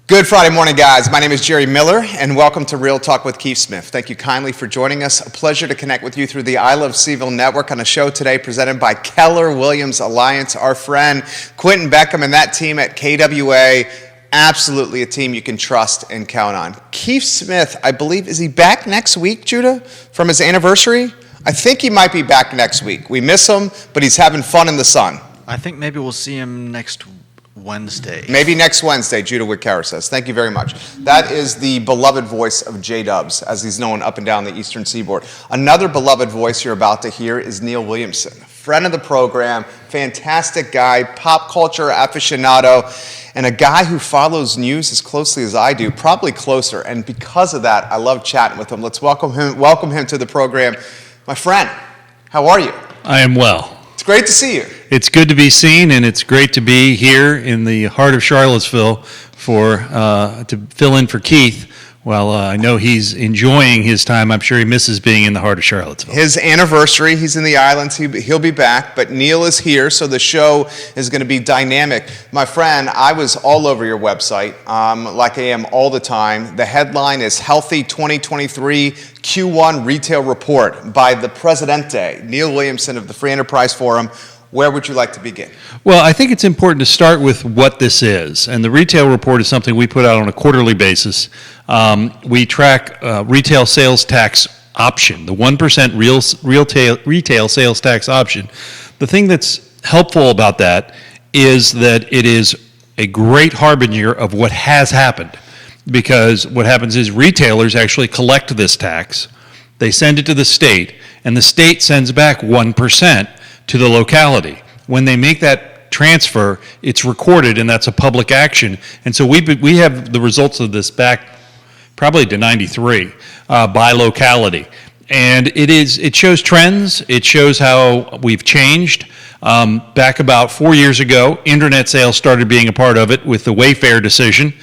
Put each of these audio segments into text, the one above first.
Good Friday morning, guys. My name is Jerry Miller, and welcome to Real Talk with Keith Smith. Thank you kindly for joining us. A pleasure to connect with you through the I Love CVille Network on a show today presented by Keller Williams Alliance. Our friend Quentin Beckham and that team at KWA, absolutely a team you can trust and count on. Keith Smith, I believe, is he back next week, Judah, from his anniversary? I think he might be back next week. We miss him, but he's having fun in the sun. I think maybe we'll see him next Wednesday. Maybe next Wednesday, Judah Wickara says. Thank you very much. That is the beloved voice of J-Dubs, as he's known up and down the Eastern Seaboard. Another beloved voice you're about to hear is Neil Williamson, friend of the program, fantastic guy, pop culture aficionado, and a guy who follows news as closely as I do, probably closer. And because of that, I love chatting with him. Let's welcome him to the program. My friend, how are you? I am well. It's great to see you. It's good to be seen, and it's great to be here in the heart of Charlottesville to fill in for Keith. Well, I know he's enjoying his time. I'm sure he misses being in the heart of Charlottesville. His anniversary, he's in the islands. He'll be back, but Neil is here, so the show is going to be dynamic. My friend, I was all over your website, like I am all the time. The headline is Healthy 2023 Q1 Retail Report by the Presidente, Neil Williamson of the Free Enterprise Forum. Where would you like to begin? Well, I think it's important to start with what this is. And the retail report is something we put out on a quarterly basis. We track retail sales tax option, the 1% retail sales tax option. The thing that's helpful about that is that it is a great harbinger of what has happened. Because what happens is retailers actually collect this tax, they send it to the state, and the state sends back 1% to the locality. When they make that transfer, it's recorded, and that's a public action. And so we have the results of this back probably to 93 by locality. And it shows trends. It shows how we've changed. Back about 4 years ago, internet sales started being a part of it with the Wayfair decision.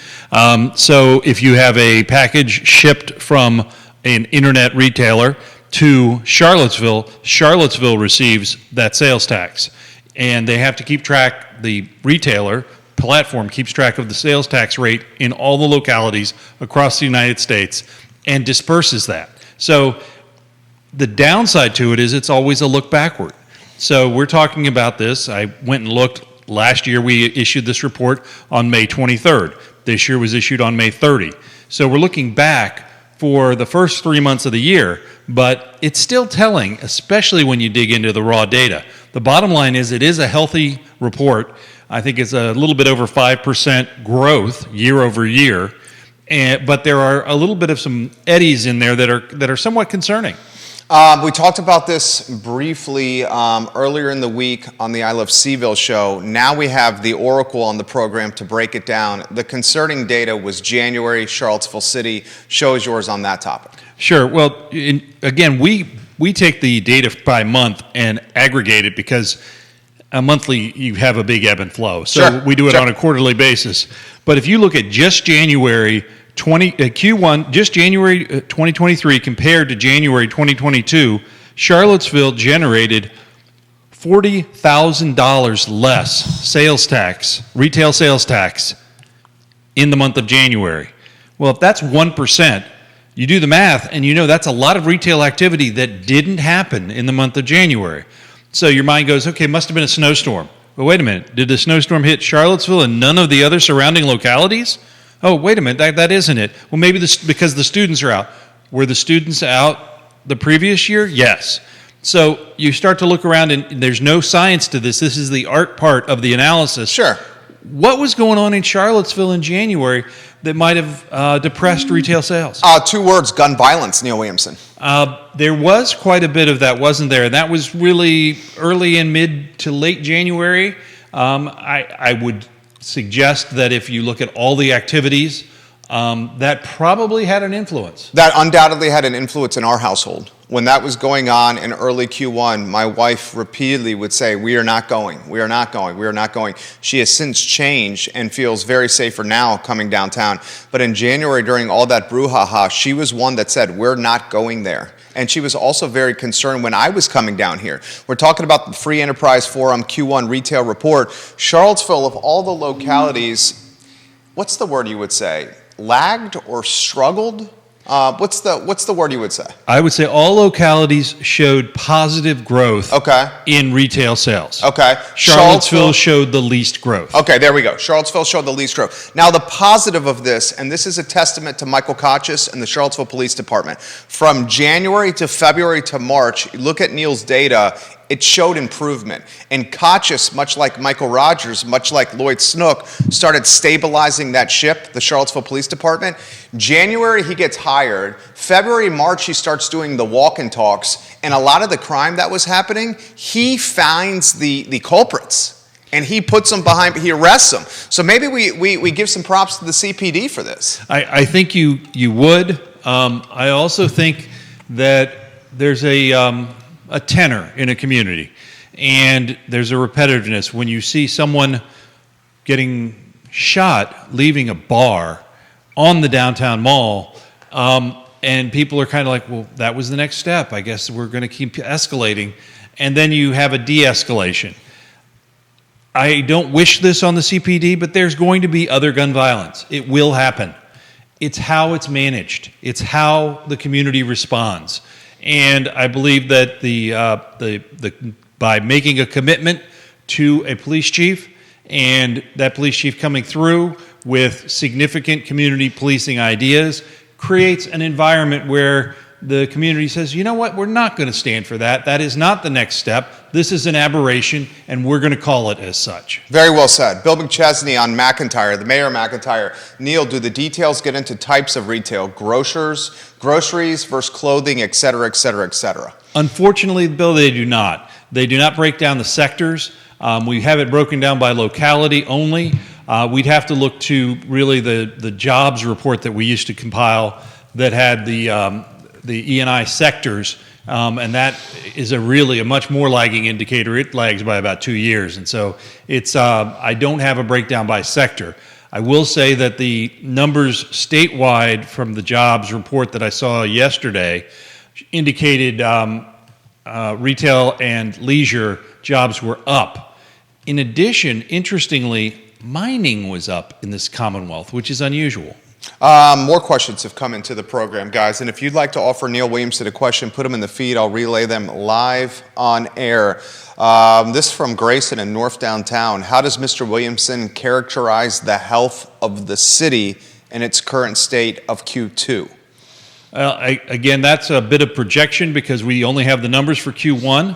So if you have a package shipped from an internet retailer to Charlottesville, Charlottesville receives that sales tax. And they have to keep track, the retailer platform keeps track of the sales tax rate in all the localities across the United States and disperses that. So the downside to it is it's always a look backward. So we're talking about this. I went and looked. Last year we issued this report on May 23rd. This year was issued on May 30. So we're looking back for the first 3 months of the year, but it's still telling, especially when you dig into the raw data. The bottom line is it is a healthy report. I think it's a little bit over 5% growth year over year, but there are a little bit of some eddies in there that are somewhat concerning. We talked about this briefly earlier in the week on the I Love CVille show. Now we have the Oracle on the program to break it down. The concerning data was January, Charlottesville City. Show is yours on that topic. Sure. Well, again, we take the data by month and aggregate it because a monthly you have a big ebb and flow. So sure. We do it on a quarterly basis. But if you look at just January Q1, just January 2023 compared to January 2022, Charlottesville generated $40,000 less sales tax, retail sales tax, in the month of January. Well, if that's 1%, you do the math, and you know that's a lot of retail activity that didn't happen in the month of January. So your mind goes, okay, must have been a snowstorm. But wait a minute, did the snowstorm hit Charlottesville and none of the other surrounding localities? Oh, wait a minute, that isn't it. Well, maybe because the students are out. Were the students out the previous year? Yes. So you start to look around, and there's no science to this. This is the art part of the analysis. Sure. What was going on in Charlottesville in January that might have depressed retail sales? 2 words, gun violence, Neil Williamson. There was quite a bit of that, wasn't there? And that was really early and mid to late January. I would suggest that if you look at all the activities, that probably had an influence. That undoubtedly had an influence in our household. when that was going on in early Q1, my wife repeatedly would say, we are not going, we are not going, we are not going. She has since changed and feels very safer now coming downtown. But in January, during all that brouhaha, she was one that said, we're not going there. And she was also very concerned when I was coming down here. We're talking about the Free Enterprise Forum Q1 retail report. Charlottesville, of all the localities, what's the word you would say? Lagged or struggled? What's the word you would say? I would say all localities showed positive growth in retail sales. Okay. Charlottesville showed the least growth. Okay, there we go. Charlottesville showed the least growth. Now, the positive of this, and this is a testament to Michael Kochis and the Charlottesville Police Department, from January to February to March, look at Neil's data, it showed improvement. And Kochis, much like Michael Rogers, much like Lloyd Snook, started stabilizing that ship, the Charlottesville Police Department. January, he gets hired. February, March, he starts doing the walk and talks. And a lot of the crime that was happening, he finds the culprits. And he puts them behind, he arrests them. So maybe we give some props to the CPD for this. I think you would. I also think that there's a tenor in a community, and there's a repetitiveness. When you see someone getting shot leaving a bar on the downtown mall, and people are kind of like, well, that was the next step. I guess we're going to keep escalating. And then you have a de-escalation. I don't wish this on the CPD, but there's going to be other gun violence. It will happen. It's how it's managed. It's how the community responds. And I believe that by making a commitment to a police chief, and that police chief coming through with significant community policing ideas, creates an environment where the community says, you know what, we're not going to stand for that. That is not the next step. This is an aberration, and we're going to call it as such. Very well said. Bill McChesney on McIntyre, the mayor of McIntyre. Neil, do the details get into types of retail? Groceries versus clothing, et cetera, et cetera, et cetera? Unfortunately, Bill, they do not. They do not break down the sectors. We have it broken down by locality only. We'd have to look to really the jobs report that we used to compile that had the E&I sectors, and that is a much more lagging indicator. It lags by about 2 years, and so it's I don't have a breakdown by sector. I will say that the numbers statewide from the jobs report that I saw yesterday indicated retail and leisure jobs were up. In addition, interestingly, mining was up in this Commonwealth, which is unusual. More questions have come into the program, guys, and if you'd like to offer Neil Williamson a question, put them in the feed. I'll relay them live on air. This from Grayson in North Downtown. How does Mr. Williamson characterize the health of the city in its current state of Q2? Again, that's a bit of projection because we only have the numbers for Q1.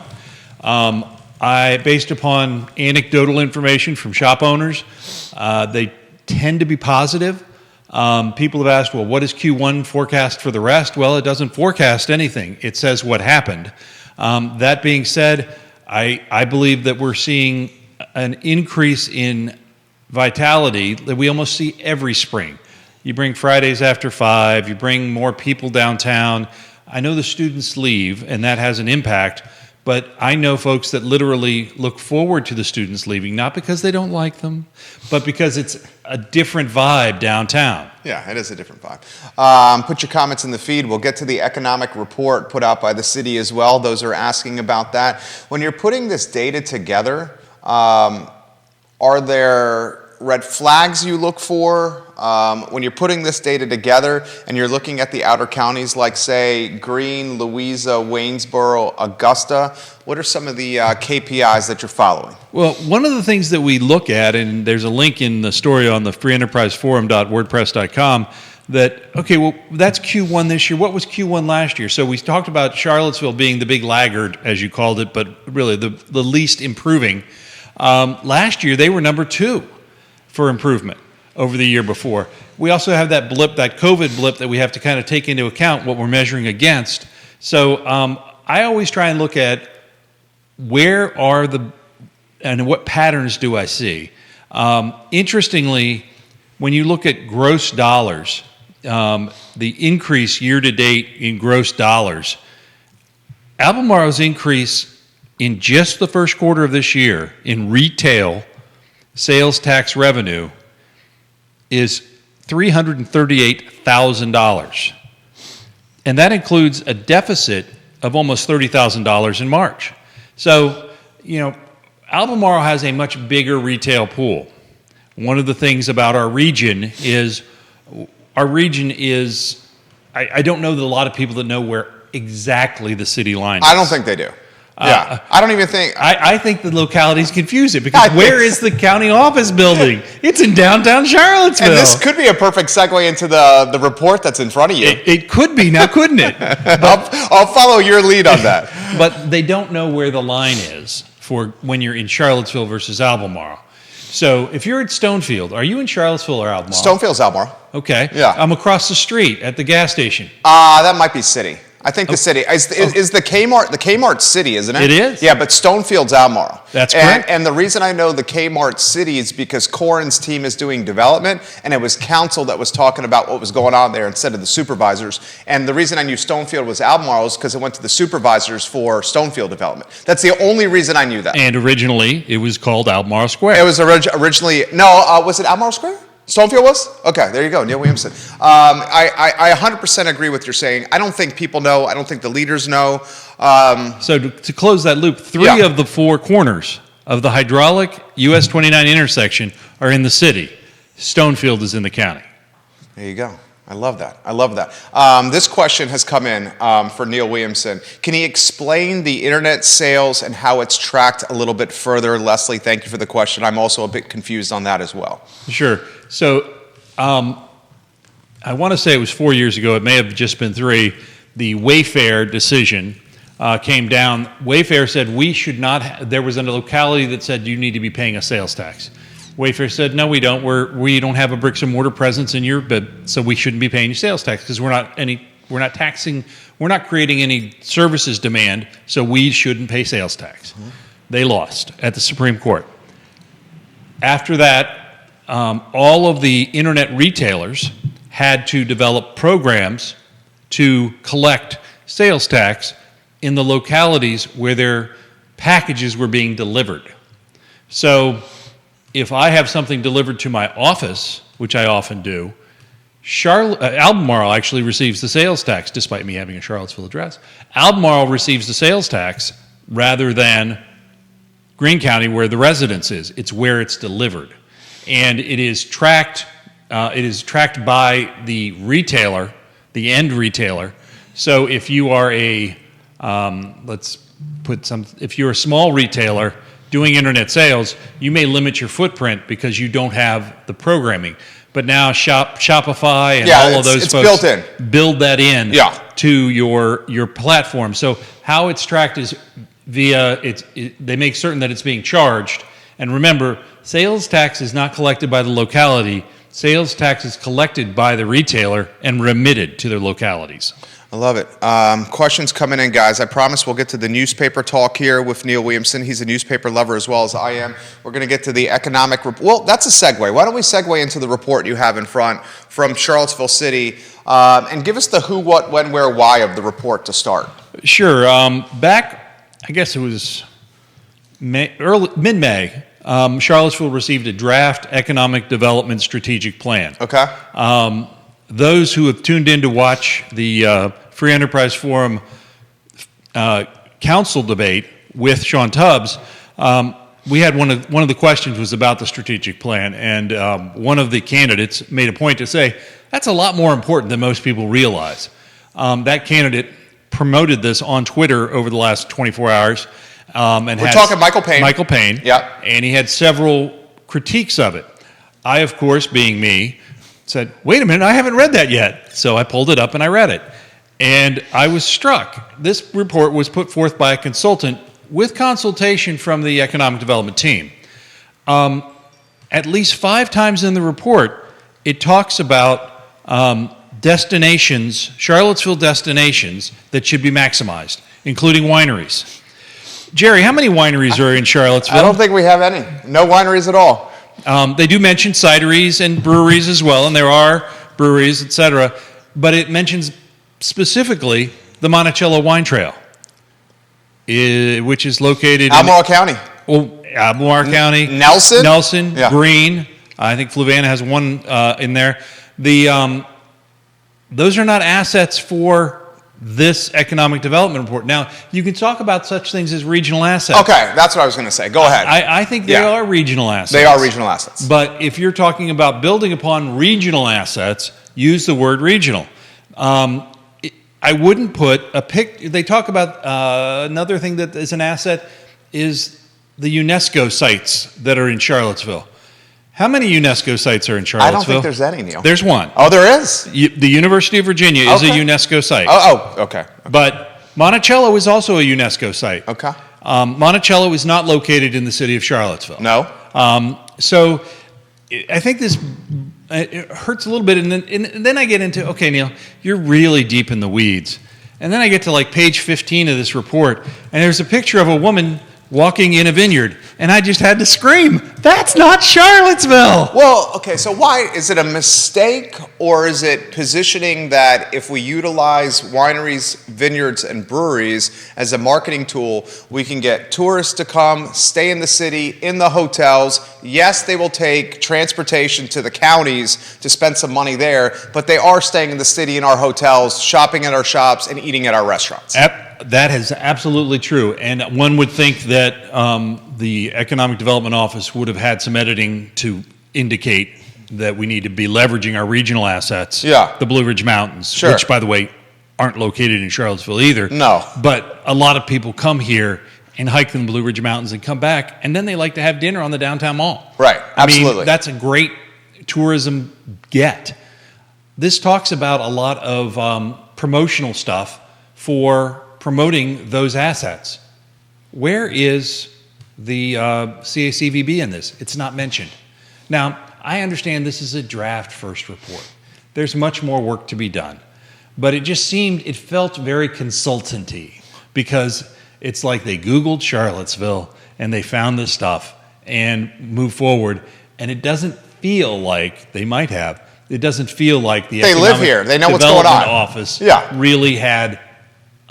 Based upon anecdotal information from shop owners, they tend to be positive. People have asked, well, what is Q1 forecast for the rest? Well, it doesn't forecast anything. It says what happened. That being said, I believe that we're seeing an increase in vitality that we almost see every spring. You bring Fridays after 5, you bring more people downtown. I know the students leave, and that has an impact, but I know folks that literally look forward to the students leaving, not because they don't like them, but because it's a different vibe downtown. Yeah, it is a different vibe. Put your comments in the feed. We'll get to the economic report put out by the city as well. Those are asking about that. When you're putting this data together, are there red flags you look for? When you're putting this data together and you're looking at the outer counties like, say, Greene, Louisa, Waynesboro, Augusta, what are some of the KPIs that you're following? Well, one of the things that we look at, and there's a link in the story on the freeenterpriseforum.wordpress.com, that, okay, well, that's Q1 this year. What was Q1 last year? So we talked about Charlottesville being the big laggard, as you called it, but really the least improving. Last year, they were number 2 for improvement over the year before. We also have that blip, that COVID blip, that we have to kind of take into account what we're measuring against. So I always try and look at where are and what patterns do I see. Interestingly, when you look at gross dollars, the increase year to date in gross dollars, Albemarle's increase in just the first quarter of this year in retail sales tax revenue is $338,000. And that includes a deficit of almost $30,000 in March. So, Albemarle has a much bigger retail pool. One of the things about our region is, I don't know that a lot of people that know where exactly the city line is. I don't think they do. Yeah, I don't even think. I think the localities confuse it because where is the county office building? It's in downtown Charlottesville. And this could be a perfect segue into the report that's in front of you. It could be now, couldn't it? I'll follow your lead on that. But they don't know where the line is for when you're in Charlottesville versus Albemarle. So if you're at Stonefield, are you in Charlottesville or Albemarle? Stonefield's Albemarle. Okay. Yeah. I'm across the street at the gas station. That might be city. I think the city is the Kmart city, isn't it? It is. Yeah, but Stonefield's Albemarle. That's correct. And the reason I know the Kmart city is because Corin's team is doing development, and it was council that was talking about what was going on there instead of the supervisors. And the reason I knew Stonefield was Albemarle is because it went to the supervisors for Stonefield development. That's the only reason I knew that. And originally, it was called Albemarle Square. It was originally was it Albemarle Square? Stonefield was? Okay, there you go, Neil Williamson. I 100% agree with what you're saying. I don't think people know. I don't think the leaders know. So to close that loop, three of the four corners of the hydraulic US 29 intersection are in the city. Stonefield is in the county. There you go. I love that. This question has come in for Neil Williamson. Can he explain the internet sales and how it's tracked a little bit further? Leslie, thank you for the question. I'm also a bit confused on that as well. Sure. So I want to say it was 4 years ago. It may have just been 3. The Wayfair decision came down. Wayfair said we should not. There was a locality that said you need to be paying a sales tax. Wayfair said, no, we don't. We don't have a bricks and mortar presence in your bid, so we shouldn't be paying you sales tax because we're not creating any services demand, so we shouldn't pay sales tax. Mm-hmm. They lost at the Supreme Court. After that, all of the internet retailers had to develop programs to collect sales tax in the localities where their packages were being delivered. So if I have something delivered to my office, which I often do, Albemarle actually receives the sales tax, despite me having a Charlottesville address. Albemarle receives the sales tax rather than Greene County, where the residence is. It's where it's delivered. And it is tracked by the retailer, the end retailer. So if you are if you're a small retailer doing internet sales, you may limit your footprint because you don't have the programming. But now Shopify and all of those folks build that in to your platform. So how it's tracked is they make certain that it's being charged. And remember, sales tax is not collected by the locality. Sales tax is collected by the retailer and remitted to their localities. I love it. Questions coming in, guys. I promise we'll get to the newspaper talk here with Neil Williamson. He's a newspaper lover as well as I am. We're going to get to the economic report. Well, that's a segue. Why don't we segue into the report you have in front from Charlottesville City and give us the who, what, when, where, why of the report to start. Sure. Back, I guess it was mid-May, Charlottesville received a draft economic development strategic plan. Okay. Those who have tuned in to watch the Free Enterprise Forum council debate with Sean Tubbs, we had one of the questions was about the strategic plan, and one of the candidates made a point to say, that's a lot more important than most people realize. That candidate promoted this on Twitter over the last 24 hours. And we're talking Michael Payne. Michael Payne. Yeah. And he had several critiques of it. I, of course, being me, said, wait a minute, I haven't read that yet. So I pulled it up and I read it. And I was struck. This report was put forth by a consultant with consultation from the economic development team. At least 5 times in the report, it talks about destinations, Charlottesville destinations, that should be maximized, including wineries. Jerry, how many wineries are in Charlottesville? I don't think we have any. No wineries at all. They do mention cideries and breweries as well, and there are breweries, etc. But it mentions specifically the Monticello Wine Trail. which is located Albemarle County. Albemarle County. Nelson? Nelson, Yeah. Greene. I think Fluvanna has one in there. Those are not assets for this economic development report. Now, you can talk about such things as regional assets. Okay, that's what I was going to say. Go ahead. I think they are regional assets. They are regional assets. But if you're talking about building upon regional assets, use the word regional. I wouldn't put they talk about another thing that is an asset is the UNESCO sites that are in Charlottesville. How many UNESCO sites are in Charlottesville? I don't think there's any, Neil. There's one. Oh, there is? The University of Virginia is a Okay. UNESCO site. Okay. But Monticello is also a UNESCO site. Okay. Monticello is not located in the city of Charlottesville. No? So I think this it hurts a little bit. And then I get into, okay, Neil, you're really deep in the weeds. And then I get to like page 15 of this report, and there's a picture of a woman walking in a vineyard, and I just had to scream, that's not Charlottesville! Well, okay, so why? Is it a mistake, or is it positioning that if we utilize wineries, vineyards, and breweries as a marketing tool, we can get tourists to come, stay in the city, in the hotels? Yes, they will take transportation to the counties to spend some money there, but they are staying in the city in our hotels, shopping at our shops, and eating at our restaurants. That is absolutely true. And one would think that the Economic Development Office would have had some editing to indicate that we need to be leveraging our regional assets. Yeah. The Blue Ridge Mountains, Sure. which, by the way, aren't located in Charlottesville either. No. But a lot of people come here and hike in the Blue Ridge Mountains and come back, and then they like to have dinner on the downtown mall. Right, absolutely. I mean, that's a great tourism get. This talks about a lot of promotional stuff for promoting those assets. Where is the CACVB in this? It's not mentioned. Now, I understand this is a draft first report. There's much more work to be done. But it felt very consultant-y, because it's like they Googled Charlottesville and they found this stuff and moved forward, and it doesn't feel like they might have. It doesn't feel like the They live here. They know what's going on. Office Yeah. really had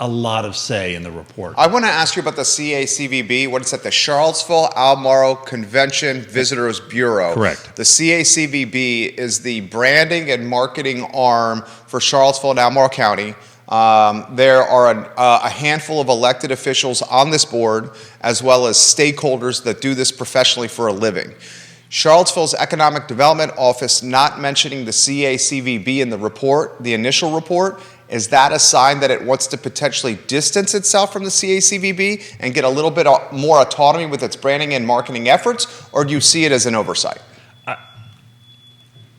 a lot of say in the report. I want to ask you about the CACVB. What is that? The Charlottesville Albemarle Convention Visitors Bureau. Correct. The CACVB is the branding and marketing arm for Charlottesville and Albemarle County. There are a handful of elected officials on this board, as well as stakeholders that do this professionally for a living. Charlottesville's Economic Development Office not mentioning the CACVB in the report, the initial report, is that a sign that it wants to potentially distance itself from the CACVB and get a little bit more autonomy with its branding and marketing efforts, or do you see it as an oversight?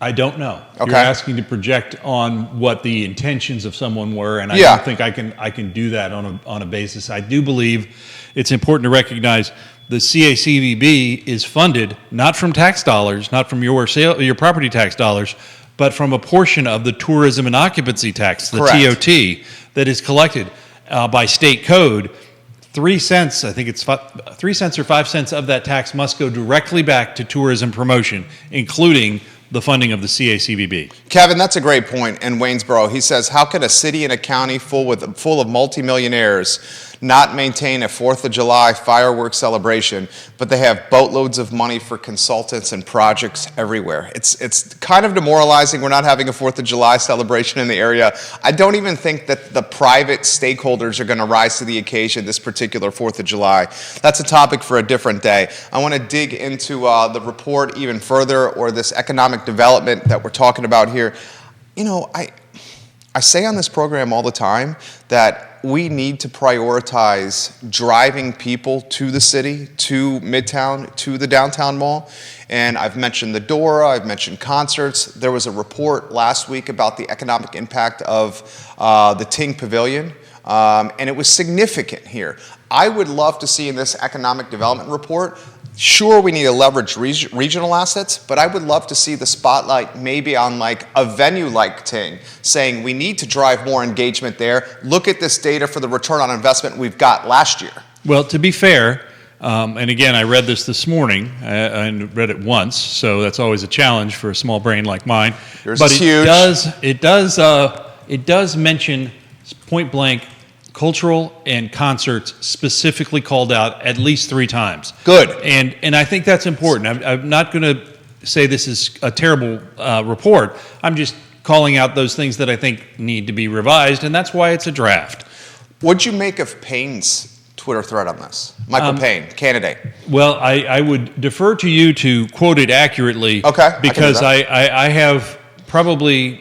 I don't know. Okay. You're asking to project on what the intentions of someone were, and I Yeah. don't think I can do that on a basis. I do believe it's important to recognize the CACVB is funded not from tax dollars, not from your property tax dollars, but from a portion of the tourism and occupancy tax, the Correct. TOT, that is collected by state code. 3 cents, I think it's 3 cents or 5 cents of that tax must go directly back to tourism promotion, including the funding of the CACVB. Kevin, that's a great point. In Waynesboro, he says, how can a city and a county full of multimillionaires not maintain a 4th of July fireworks celebration, but they have boatloads of money for consultants and projects everywhere? It's kind of demoralizing. We're not having a 4th of July celebration in the area. I don't even think that the private stakeholders are going to rise to the occasion this particular 4th of July. That's a topic for a different day. I want to dig into the report even further, or this economic development that we're talking about here. You know, I say on this program all the time that we need to prioritize driving people to the city, to Midtown, to the downtown mall. And I've mentioned the Dora, I've mentioned concerts. There was a report last week about the economic impact of the Ting Pavilion, and it was significant here. I would love to see in this economic development report, sure, we need to leverage regional assets, but I would love to see the spotlight maybe on like a venue like Ting, saying we need to drive more engagement there. Look at this data for the return on investment we've got last year. Well, to be fair, and again, I read this morning and read it once, so that's always a challenge for a small brain like mine. Yours but is huge. It does mention point blank cultural and concerts specifically called out at least 3 times. Good. And I think that's important. I'm not going to say this is a terrible report. I'm just calling out those things that I think need to be revised, and that's why it's a draft. What'd you make of Payne's Twitter thread on this? Michael Payne, candidate. Well, I would defer to you to quote it accurately. Okay, Because I have probably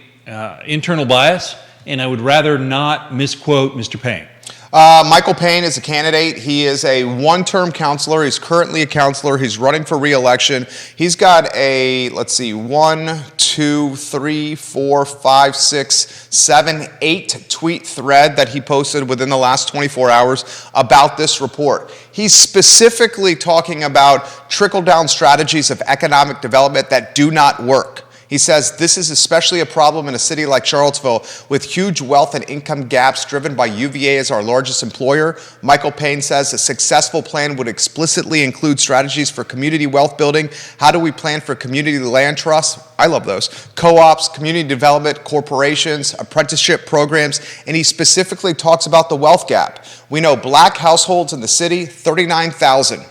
internal bias, and I would rather not misquote Mr. Payne. Michael Payne is a candidate. He is a one-term counselor. He's currently a counselor. He's running for re-election. He's got a, 1, 2, 3, 4, 5, 6, 7, 8 tweet thread that he posted within the last 24 hours about this report. He's specifically talking about trickle-down strategies of economic development that do not work. He says this is especially a problem in a city like Charlottesville with huge wealth and income gaps driven by UVA as our largest employer. Michael Payne says a successful plan would explicitly include strategies for community wealth building. How do we plan for community land trusts? I love those. Co-ops, community development, corporations, apprenticeship programs, and he specifically talks about the wealth gap. We know black households in the city, 39,000.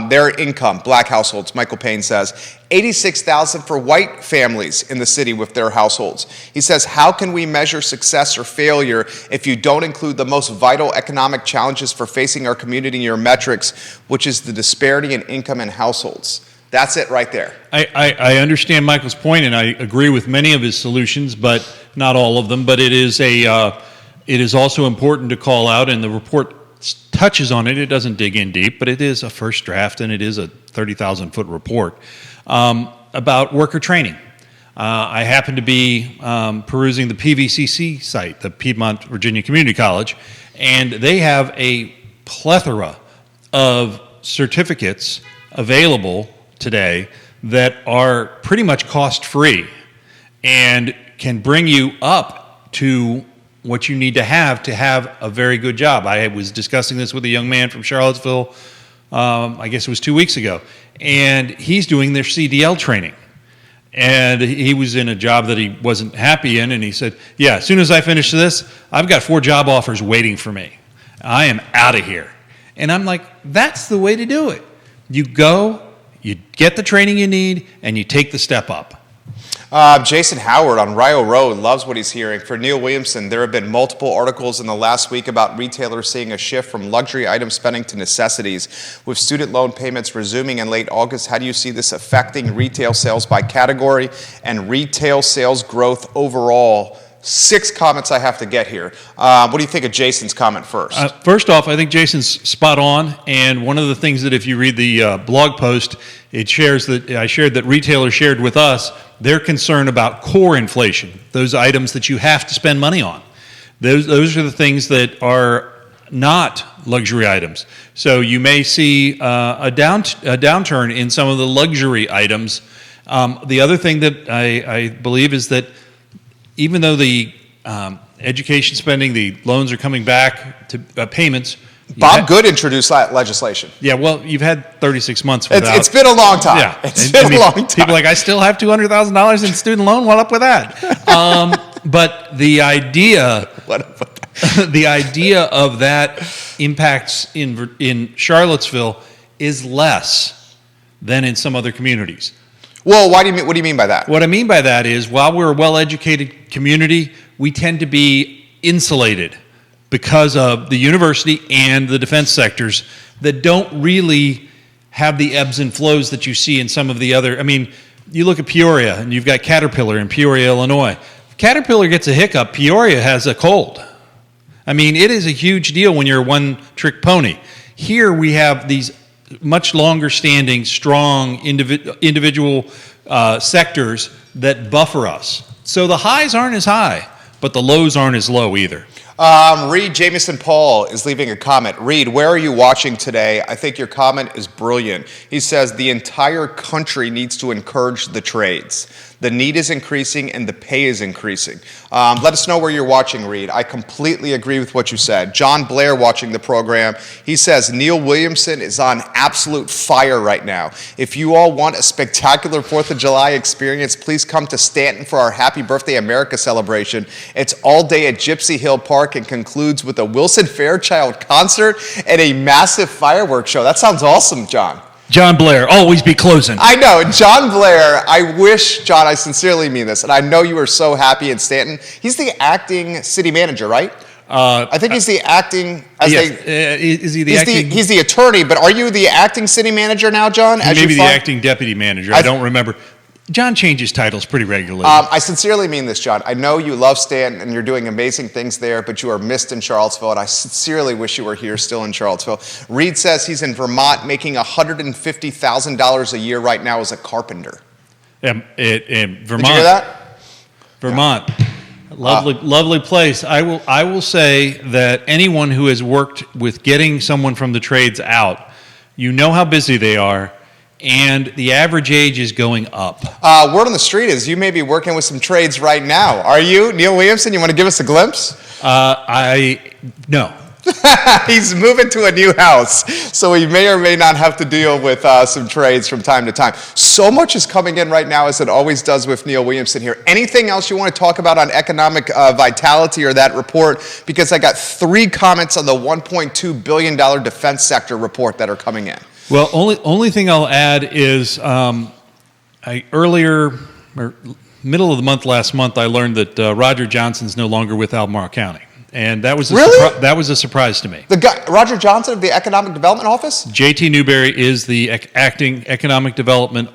Their income, black households, Michael Payne says, 86,000 for white families in the city with their households. He says, how can we measure success or failure if you don't include the most vital economic challenges for facing our community in your metrics, which is the disparity in income and households? That's it right there. I understand Michael's point, and I agree with many of his solutions, but not all of them. But it is also important to call out, and the report touches on it. It doesn't dig in deep, but it is a first draft, and it is a 30,000-foot report about worker training. I happen to be perusing the PVCC site, the Piedmont Virginia Community College, and they have a plethora of certificates available today that are pretty much cost-free and can bring you up to what you need to have a very good job. I was discussing this with a young man from Charlottesville, I guess it was 2 weeks ago, and he's doing their CDL training. And he was in a job that he wasn't happy in, and he said, yeah, as soon as I finish this, I've got 4 job offers waiting for me. I am out of here. And I'm like, that's the way to do it. You go, you get the training you need, and you take the step up. Jason Howard on Rio Road loves what he's hearing. For Neil Williamson, there have been multiple articles in the last week about retailers seeing a shift from luxury item spending to necessities. With student loan payments resuming in late August, how do you see this affecting retail sales by category and retail sales growth overall? 6 comments I have to get here. What do you think of Jason's comment first? First off, I think Jason's spot on, and one of the things that if you read the blog post, it shares that I shared that retailers shared with us their concern about core inflation, those items that you have to spend money on. Those are the things that are not luxury items. So you may see a downturn in some of the luxury items. The other thing that I believe is that even though the education spending, the loans are coming back to payments. Bob Good introduced legislation. Yeah, well, you've had 36 months without. It's been a long time. Yeah, it's been a long time. People are like, I still have $200,000 in student loan. What up with that? But the idea, the idea of that impacts in Charlottesville is less than in some other communities. Well, what do you mean by that? What I mean by that is, while we're a well-educated community, we tend to be insulated because of the university and the defense sectors that don't really have the ebbs and flows that you see in some of the other. I mean, you look at Peoria, and you've got Caterpillar in Peoria, Illinois. If Caterpillar gets a hiccup, Peoria has a cold. I mean, it is a huge deal when you're a one-trick pony. Here we have these much longer standing, strong individual sectors that buffer us. So the highs aren't as high, but the lows aren't as low either. Reed Jamison Paul is leaving a comment. Reed, where are you watching today? I think your comment is brilliant. He says the entire country needs to encourage the trades. The need is increasing and the pay is increasing. Let us know where you're watching, Reed. I completely agree with what you said. John Blair watching the program. He says Neil Williamson is on absolute fire right now. If you all want a spectacular 4th of July experience, please come to Stanton for our Happy Birthday America celebration. It's all day at Gypsy Hill Park Park and concludes with a Wilson Fairchild concert and a massive fireworks show. That sounds awesome, John. John Blair, always be closing. I know, John Blair, I wish, John, I sincerely mean this, and I know you were so happy in Stanton. He's the acting city manager, right? I think he's the acting. Is he the acting? He's the attorney, but are you the acting city manager now, John? Maybe the acting deputy manager. I don't remember. John changes titles pretty regularly. I sincerely mean this, John. I know you love Stanton and you're doing amazing things there, but you are missed in Charlottesville, and I sincerely wish you were here still in Charlottesville. Reed says he's in Vermont making $150,000 a year right now as a carpenter. Vermont. Did you hear that? Vermont. Lovely place. I will say that anyone who has worked with getting someone from the trades out, you know how busy they are, and the average age is going up. Word on the street is you may be working with some trades right now. Are you? Neil Williamson, you want to give us a glimpse? No. He's moving to a new house, so he may or may not have to deal with some trades from time to time. So much is coming in right now, as it always does with Neil Williamson here. Anything else you want to talk about on economic vitality or that report? Because I got 3 comments on the $1.2 billion defense sector report that are coming in. Well, only thing I'll add is middle of the month last month, I learned that Roger Johnson's no longer with Albemarle County. And that was that was a surprise to me. The guy, Roger Johnson of the Economic Development Office? J.T. Newberry is the acting economic development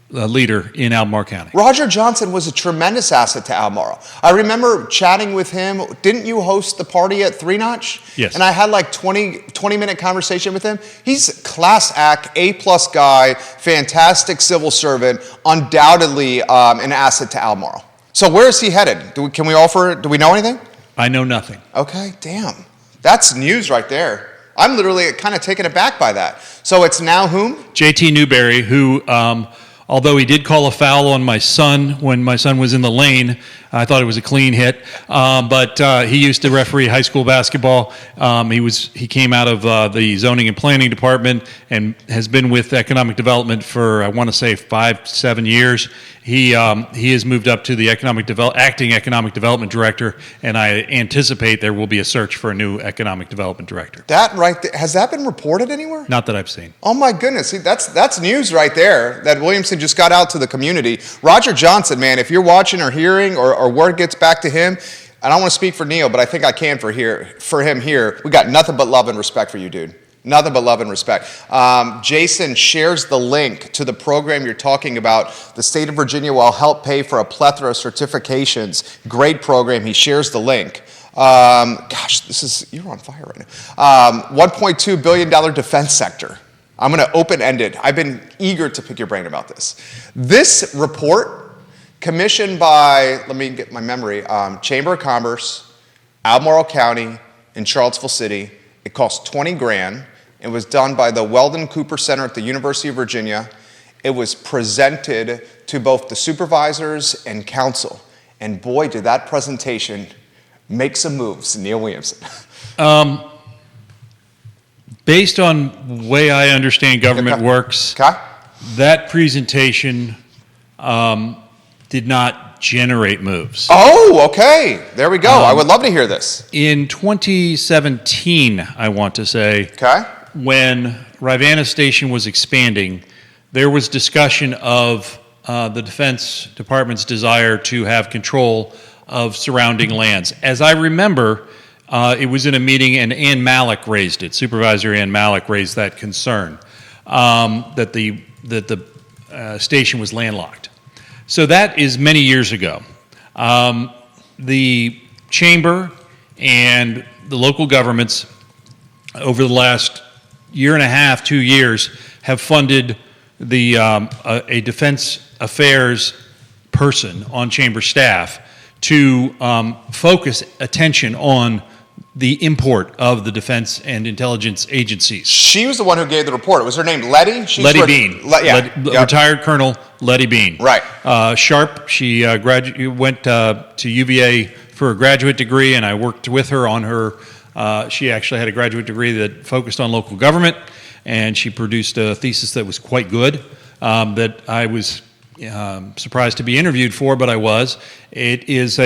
leader in Albemarle County. Roger Johnson was a tremendous asset to Albemarle. I remember chatting with him. Didn't you host the party at Three Notch? Yes. And I had like 20-minute conversation with him. He's class act, A-plus guy, fantastic civil servant, undoubtedly an asset to Albemarle. So where is he headed? Do we know anything? I know nothing. Okay, damn. That's news right there. I'm literally kind of taken aback by that. So it's now whom? J.T. Newberry, who, although he did call a foul on my son when my son was in the lane, I thought it was a clean hit. But he used to referee high school basketball. He came out of the zoning and planning department and has been with economic development for, I want to say, 5-7 years. He has moved up to the acting economic development director, and I anticipate there will be a search for a new economic development director. That right there, has that been reported anywhere? Not that I've seen. Oh my goodness, see, that's news right there that Williamson just got out to the community. Roger Johnson, man, if you're watching or hearing or word gets back to him, I don't want to speak for Neil, but I think I can for him here. We got nothing but love and respect for you, dude. Nothing but love and respect. Jason shares the link to the program you're talking about. The state of Virginia will help pay for a plethora of certifications. Great program. He shares the link. You're on fire right now. $1.2 billion defense sector. I'm going to open-end it. I've been eager to pick your brain about this. This report, commissioned by, let me get my memory, Chamber of Commerce, Albemarle County, and Charlottesville City. It cost $20,000. It was done by the Weldon Cooper Center at the University of Virginia. It was presented to both the supervisors and council. And boy, did that presentation make some moves, Neil Williamson. Based on the way I understand government works, that presentation did not generate moves. Oh, okay. There we go. I would love to hear this. In 2017, I want to say, when Rivanna Station was expanding, there was discussion of the Defense Department's desire to have control of surrounding lands. As I remember, it was in a meeting and Ann Malik raised it. Supervisor Ann Malik raised that concern, that the station was landlocked. So that is many years ago. The chamber and the local governments over the last year and a half, 2 years, have funded a defense affairs person on chamber staff to focus attention on the import of the defense and intelligence agencies. She was the one who gave the report. Was her name Letty? Letty Bean. Retired Colonel Letty Bean. Right. Sharp. She went to UVA for a graduate degree, and I worked with her on her. She actually had a graduate degree that focused on local government, and she produced a thesis that was quite good, that I was surprised to be interviewed for, but I was. It is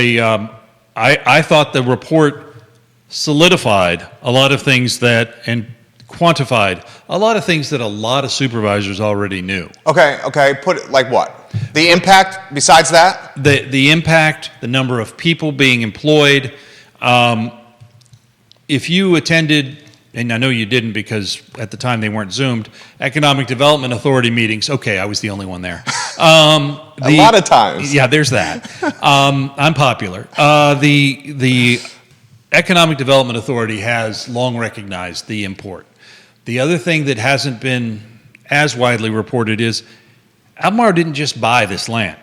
I thought the report solidified a lot of things and quantified a lot of things that a lot of supervisors already knew. Okay. Put it like what? The impact besides that? The impact, the number of people being employed. If you attended, and I know you didn't because at the time they weren't Zoomed, Economic Development Authority meetings. Okay, I was the only one there. A lot of times. Yeah, there's that. I'm popular. The Economic Development Authority has long recognized the import. The other thing that hasn't been as widely reported is Albemarle didn't just buy this land.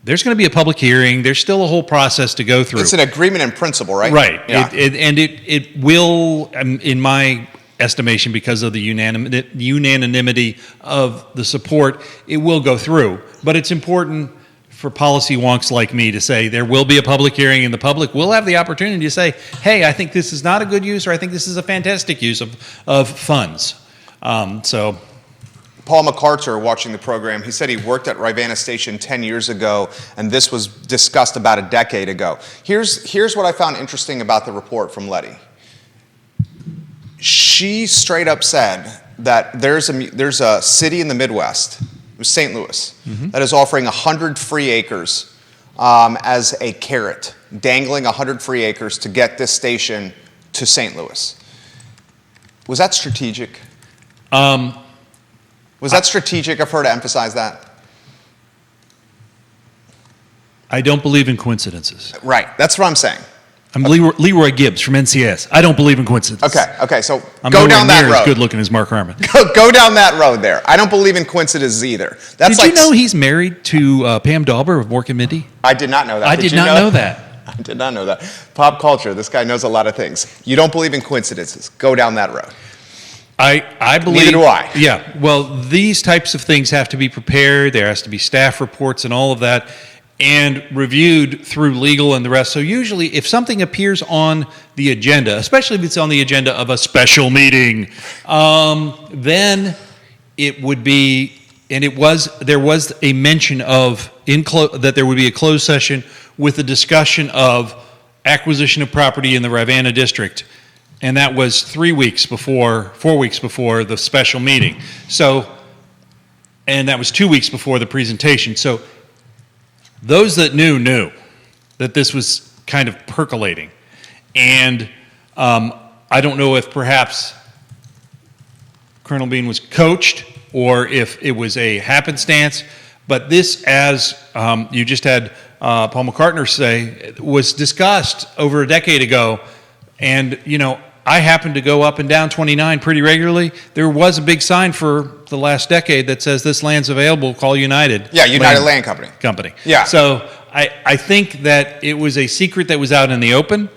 There's going to be a public hearing. There's still a whole process to go through. It's an agreement in principle, right? Right. Yeah. It will, in my estimation, because of the unanimity of the support, it will go through. But it's important for policy wonks like me to say there will be a public hearing and the public will have the opportunity to say, hey, I think this is not a good use or I think this is a fantastic use of funds. So Paul McCarter, watching the program, he said he worked at Rivanna Station 10 years ago, and this was discussed about a decade ago. Here's what I found interesting about the report from Letty. She straight up said that there's a city in the Midwest, it was St. Louis, that is offering 100 free acres as a carrot, dangling 100 free acres to get this station to St. Louis. Was that strategic? Was that strategic of her to emphasize that? I don't believe in coincidences. Right, that's what I'm saying. I'm Leroy Gibbs from NCS. I don't believe in coincidences. Okay, so I'm go down that near road. as good looking as Mark Harmon. Go down that road there. I don't believe in coincidences either. That's Did you know he's married to Pam Dauber of Mork and Mindy? I did not know that. I did not know that. I did not know that. Pop culture, this guy knows a lot of things. You don't believe in coincidences. Go down that road. I believe. Neither do I. Yeah. Well, these types of things have to be prepared. There has to be staff reports and all of that, and reviewed through legal and the rest. So usually, if something appears on the agenda, especially if it's on the agenda of a special meeting, then it would be. And there was a mention of that there would be a closed session with a discussion of acquisition of property in the Rivanna district. And that was 4 weeks before the special meeting. So, and that was 2 weeks before the presentation. So those that knew that this was kind of percolating. And I don't know if perhaps Colonel Bean was coached or if it was a happenstance, but this, as you just had Paul McCartner say, was discussed over a decade ago. And, I happen to go up and down 29 pretty regularly. There was a big sign for the last decade that says this land's available, call United. Yeah, United Land Company. Yeah. So I think that it was a secret that was out in the open.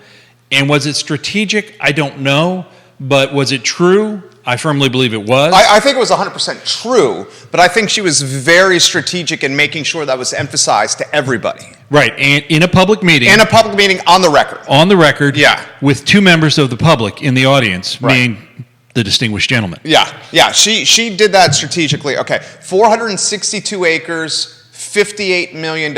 And was it strategic? I don't know. But was it true? I firmly believe it was. I think it was 100% true, but I think she was very strategic in making sure that was emphasized to everybody. Right, and in a public meeting. In a public meeting on the record. On the record. Yeah. With two members of the public in the audience, right. Meaning the distinguished gentleman. Yeah. She did that strategically. Okay, 462 acres, $58 million,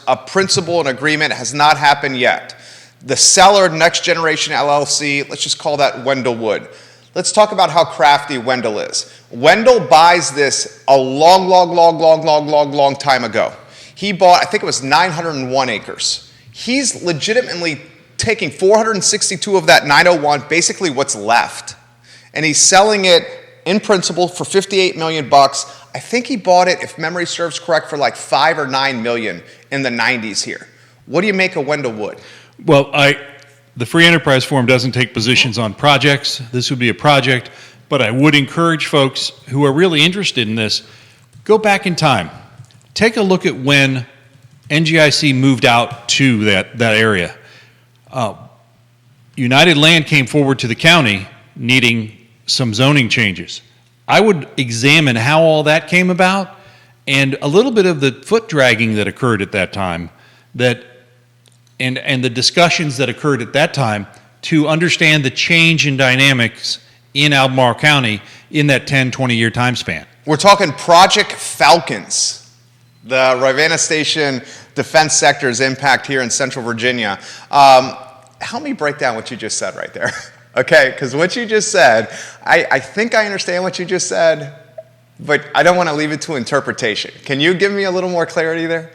a principal and agreement has not happened yet. The seller, Next Generation LLC, let's just call that Wendell Wood. Let's talk about how crafty Wendell is. Wendell buys this a long time ago. He bought, I think it was 901 acres. He's legitimately taking 462 of that 901, basically what's left, and he's selling it in principle for $58 million. I think he bought it, if memory serves correct, for like $5 or $9 million in the 90s here. What do you make of Wendell Wood? Well, the Free Enterprise Forum doesn't take positions on projects. This would be a project, but I would encourage folks who are really interested in this, go back in time. Take a look at when NGIC moved out to that area. United Land came forward to the county needing some zoning changes. I would examine how all that came about and a little bit of the foot dragging that occurred at that time, and the discussions that occurred at that time to understand the change in dynamics in Albemarle County in that 10, 20-year time span. We're talking Project Falcons. The Rivanna Station defense sector's impact here in Central Virginia. Help me break down what you just said right there. Okay, because what you just said, I think I understand what you just said, but I don't want to leave it to interpretation. Can you give me a little more clarity there?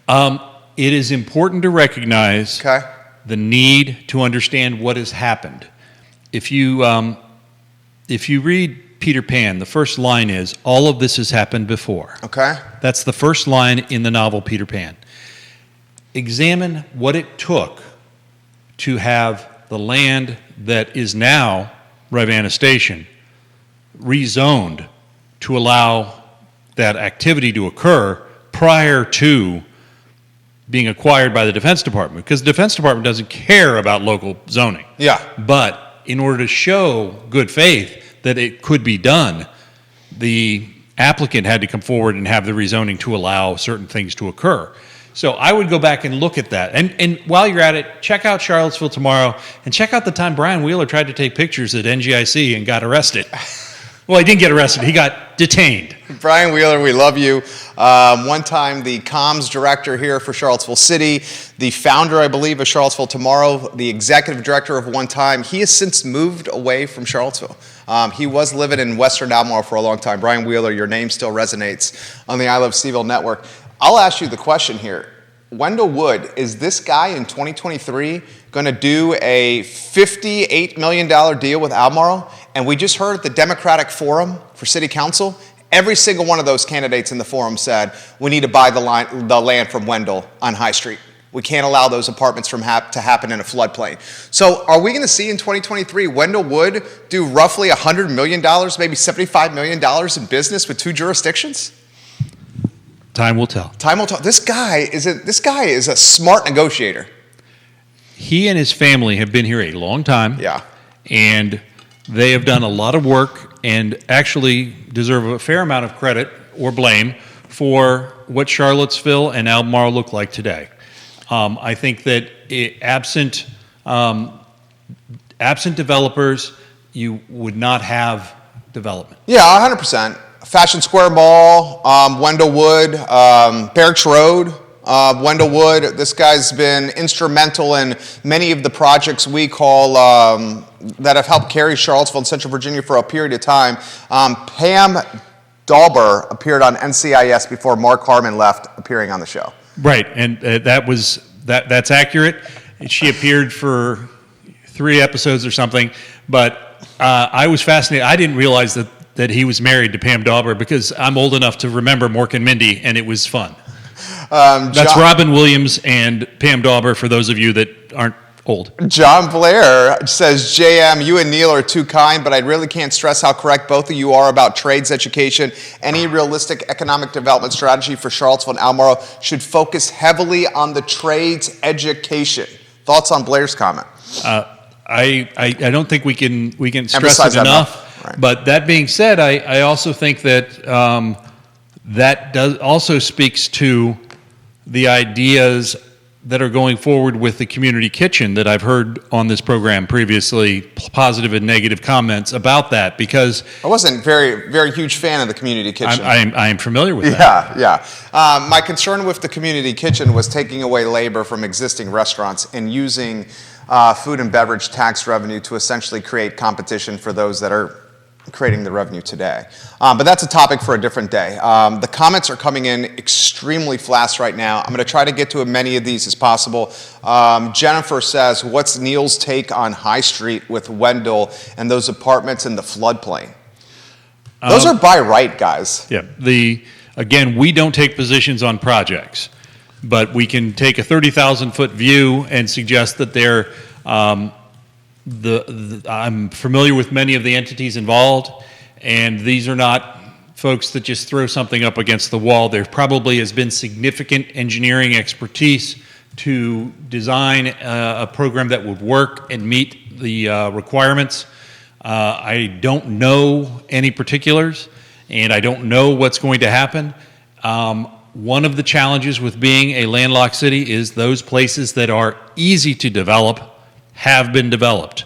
It is important to recognize Okay. the need to understand what has happened. If you read Peter Pan, the first line is, all of this has happened before. Okay. That's the first line in the novel Peter Pan. Examine what it took to have the land that is now Rivanna Station rezoned to allow that activity to occur prior to being acquired by the Defense Department, because the Defense Department doesn't care about local zoning. Yeah. But in order to show good faith that it could be done, the applicant had to come forward and have the rezoning to allow certain things to occur. So I would go back and look at that. And while you're at it, check out Charlottesville tomorrow, and check out the time Brian Wheeler tried to take pictures at NGIC and got arrested. Well, he didn't get arrested. He got detained. Brian Wheeler, we love you. One time the comms director here for Charlottesville City, the founder, I believe, of Charlottesville Tomorrow, the executive director of one time. He has since moved away from Charlottesville. He was living in Western Albemarle for a long time. Brian Wheeler, your name still resonates on the I Love CVille Network. I'll ask you the question here. Wendell Wood, is this guy in 2023 going to do a $58 million deal with Albemarle? And we just heard at the Democratic Forum for City Council, every single one of those candidates in the forum said, we need to buy the land from Wendell on High Street. We can't allow those apartments to happen in a floodplain. So are we going to see in 2023 Wendell Wood do roughly $100 million, maybe $75 million in business with two jurisdictions? Time will tell. Time will tell. This guy is a smart negotiator. He and his family have been here a long time. Yeah. And they have done a lot of work and actually deserve a fair amount of credit or blame for what Charlottesville and Albemarle look like today. I think that absent developers, you would not have development. Yeah, 100%. Fashion Square Mall, Wendell Wood, Barracks Road, Wendell Wood. This guy's been instrumental in many of the projects we call that have helped carry Charlottesville and Central Virginia for a period of time. Pam Dauber appeared on NCIS before Mark Harmon left, appearing on the show. Right, and that's accurate. She appeared for 3 episodes or something, but I was fascinated. I didn't realize that he was married to Pam Dauber because I'm old enough to remember Mork and Mindy, and it was fun. That's Robin Williams and Pam Dauber, for those of you that aren't old. John Blair says, JM, you and Neil are too kind, but I really can't stress how correct both of you are about trades education. Any realistic economic development strategy for Charlottesville and Albemarle should focus heavily on the trades education. Thoughts on Blair's comment? I don't think we can stress Emphasize it enough. Right. But that being said, I also think that that also speaks to the ideas that are going forward with the community kitchen that I've heard on this program previously, positive and negative comments about that, because I wasn't very huge fan of the community kitchen. I am familiar with that. Yeah. My concern with the community kitchen was taking away labor from existing restaurants and using food and beverage tax revenue to essentially create competition for those that are creating the revenue today. But that's a topic for a different day. The comments are coming in extremely fast right now. I'm going to try to get to as many of these as possible. Jennifer says, what's Neil's take on High Street with Wendell and those apartments in the floodplain? Those are by right, guys. Yeah. Again, we don't take positions on projects, but we can take a 30,000-foot view and suggest that they're I'm familiar with many of the entities involved, and these are not folks that just throw something up against the wall. There probably has been significant engineering expertise to design a program that would work and meet the requirements. I don't know any particulars, and I don't know what's going to happen. One of the challenges with being a landlocked city is those places that are easy to develop have been developed.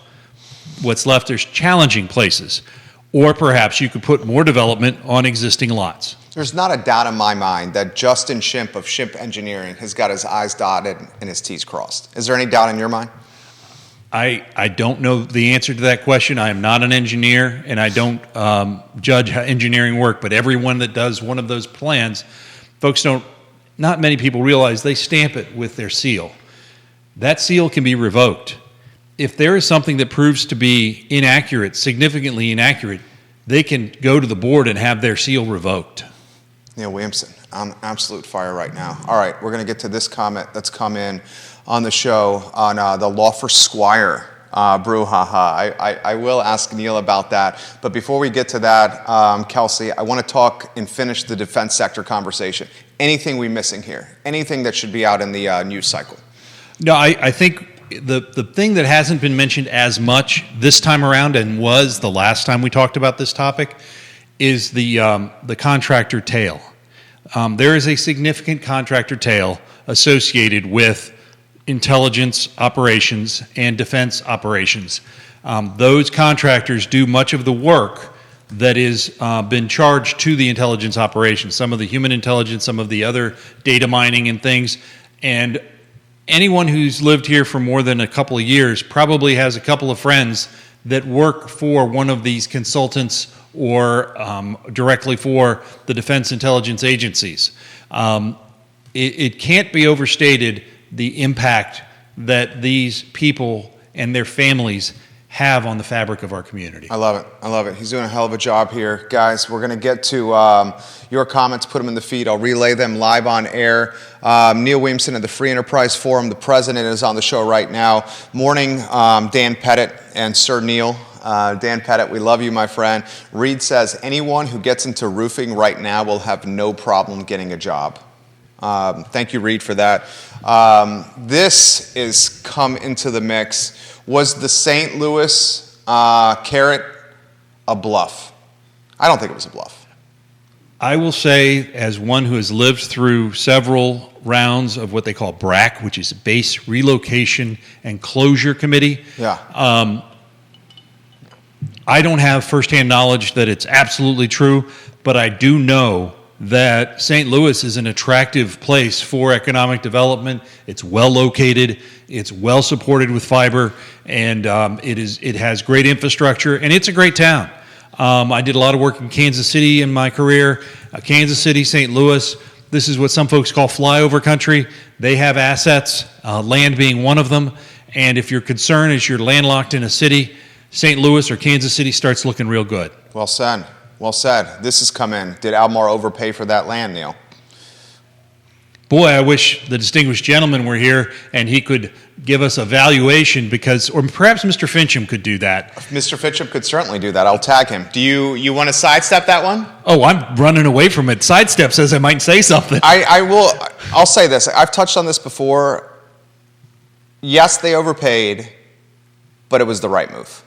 What's left is challenging places, or perhaps you could put more development on existing lots. There's not a doubt in my mind that Justin Shimp of Shimp Engineering has got his I's dotted and his T's crossed. Is there any doubt in your mind? I don't know the answer to that question. I am not an engineer, and I don't judge how engineering work, but everyone that does one of those plans, not many people realize they stamp it with their seal. That seal can be revoked. If there is something that proves to be inaccurate, significantly inaccurate, they can go to the board and have their seal revoked. Neil Williamson, on absolute fire right now. All right, we're going to get to this comment that's come in on the show on the Law for Squire brouhaha. I will ask Neil about that. But before we get to that, Kelsey, I want to talk and finish the defense sector conversation. Anything we missing here? Anything that should be out in the news cycle? No, I think the thing that hasn't been mentioned as much this time around and was the last time we talked about this topic is the contractor tail. There is a significant contractor tail associated with intelligence operations and defense operations. Those contractors do much of the work that is been charged to the intelligence operations, some of the human intelligence, some of the other data mining and things. And anyone who's lived here for more than a couple of years probably has a couple of friends that work for one of these consultants or directly for the defense intelligence agencies. It can't be overstated the impact that these people and their families have on the fabric of our community. I love it. I love it. He's doing a hell of a job here. Guys, we're going to get to your comments, put them in the feed. I'll relay them live on air. Neil Williamson of the Free Enterprise Forum, the president, is on the show right now. Morning, Dan Pettit and Sir Neil. Dan Pettit, we love you, my friend. Reed says, anyone who gets into roofing right now will have no problem getting a job. Thank you, Reed, for that. This is come into the mix. Was the St. Louis carrot a bluff? I don't think it was a bluff. I will say, as one who has lived through several rounds of what they call BRAC, which is Base Relocation and Closure Committee. Yeah. I don't have firsthand knowledge that it's absolutely true, but I do know that St. Louis is an attractive place for economic development. It's well located, it's well supported with fiber, and it has great infrastructure, and it's a great town. I did a lot of work in Kansas City in my career. Kansas City, St. Louis, this is what some folks call flyover country. They have assets, land being one of them, and if your concern is you're landlocked in a city, St. Louis or Kansas City starts looking real good. Well said. Well said. This has come in. Did Almar overpay for that land, Neil? Boy, I wish the distinguished gentleman were here and he could give us a valuation or perhaps Mr. Fincham could do that. Mr. Fincham could certainly do that. I'll tag him. Do you want to sidestep that one? Oh, I'm running away from it. Sidestep says I might say something. I'll say this. I've touched on this before. Yes, they overpaid, but it was the right move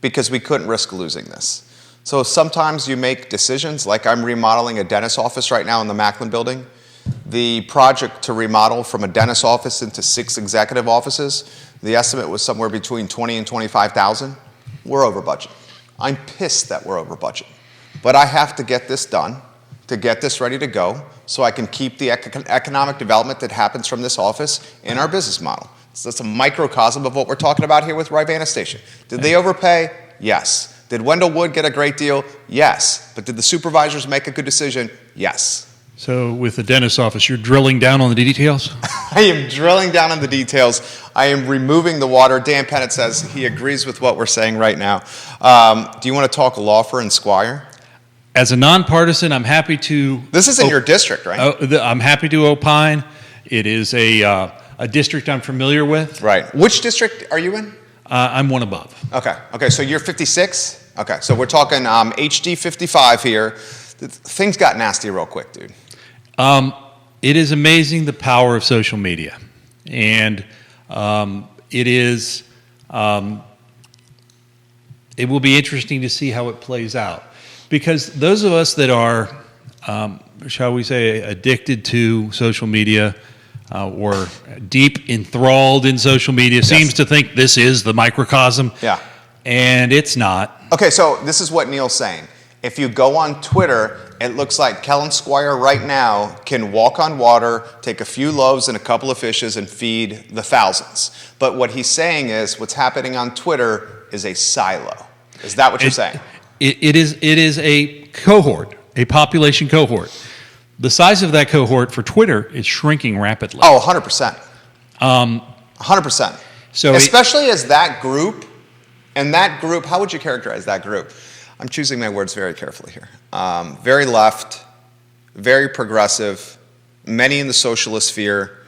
because we couldn't risk losing this. So sometimes you make decisions, like I'm remodeling a dentist office right now in the Macklin building. The project to remodel from a dentist office into 6 executive offices, the estimate was somewhere between $20,000 and $25,000. We're over budget. I'm pissed that we're over budget. But I have to get this done, to get this ready to go, so I can keep the economic development that happens from this office in our business model. So that's a microcosm of what we're talking about here with Rivanna Station. Did they overpay? Yes. Did Wendell Wood get a great deal? Yes. But did the supervisors make a good decision? Yes. So with the dentist office, you're drilling down on the details? I am drilling down on the details. I am removing the water. Dan Pettit says he agrees with what we're saying right now. Do you want to talk Lawfer and Squire? As a nonpartisan, I'm happy to... This is in your district, right? I'm happy to opine. It is a district I'm familiar with. Right. Which district are you in? I'm one above. Okay, so you're 56? Okay, so we're talking HD 55 here. Things got nasty real quick, dude. It is amazing the power of social media. And it will be interesting to see how it plays out. Because those of us that are, shall we say, addicted to social media, or deep enthralled in social media, seems to think this is the microcosm. Yeah. And it's not. Okay, so this is what Neil's saying. If you go on Twitter it looks like Kellen Squire right now can walk on water, take a few loaves and a couple of fishes and feed the thousands. But what he's saying is what's happening on Twitter is a silo. Is that what you're saying? It is a cohort, a population cohort. The size of that cohort for Twitter is shrinking rapidly. Oh, 100%. 100%. So especially as that group, and that group, how would you characterize that group? I'm choosing my words very carefully here. Very left, very progressive, many in the socialist sphere.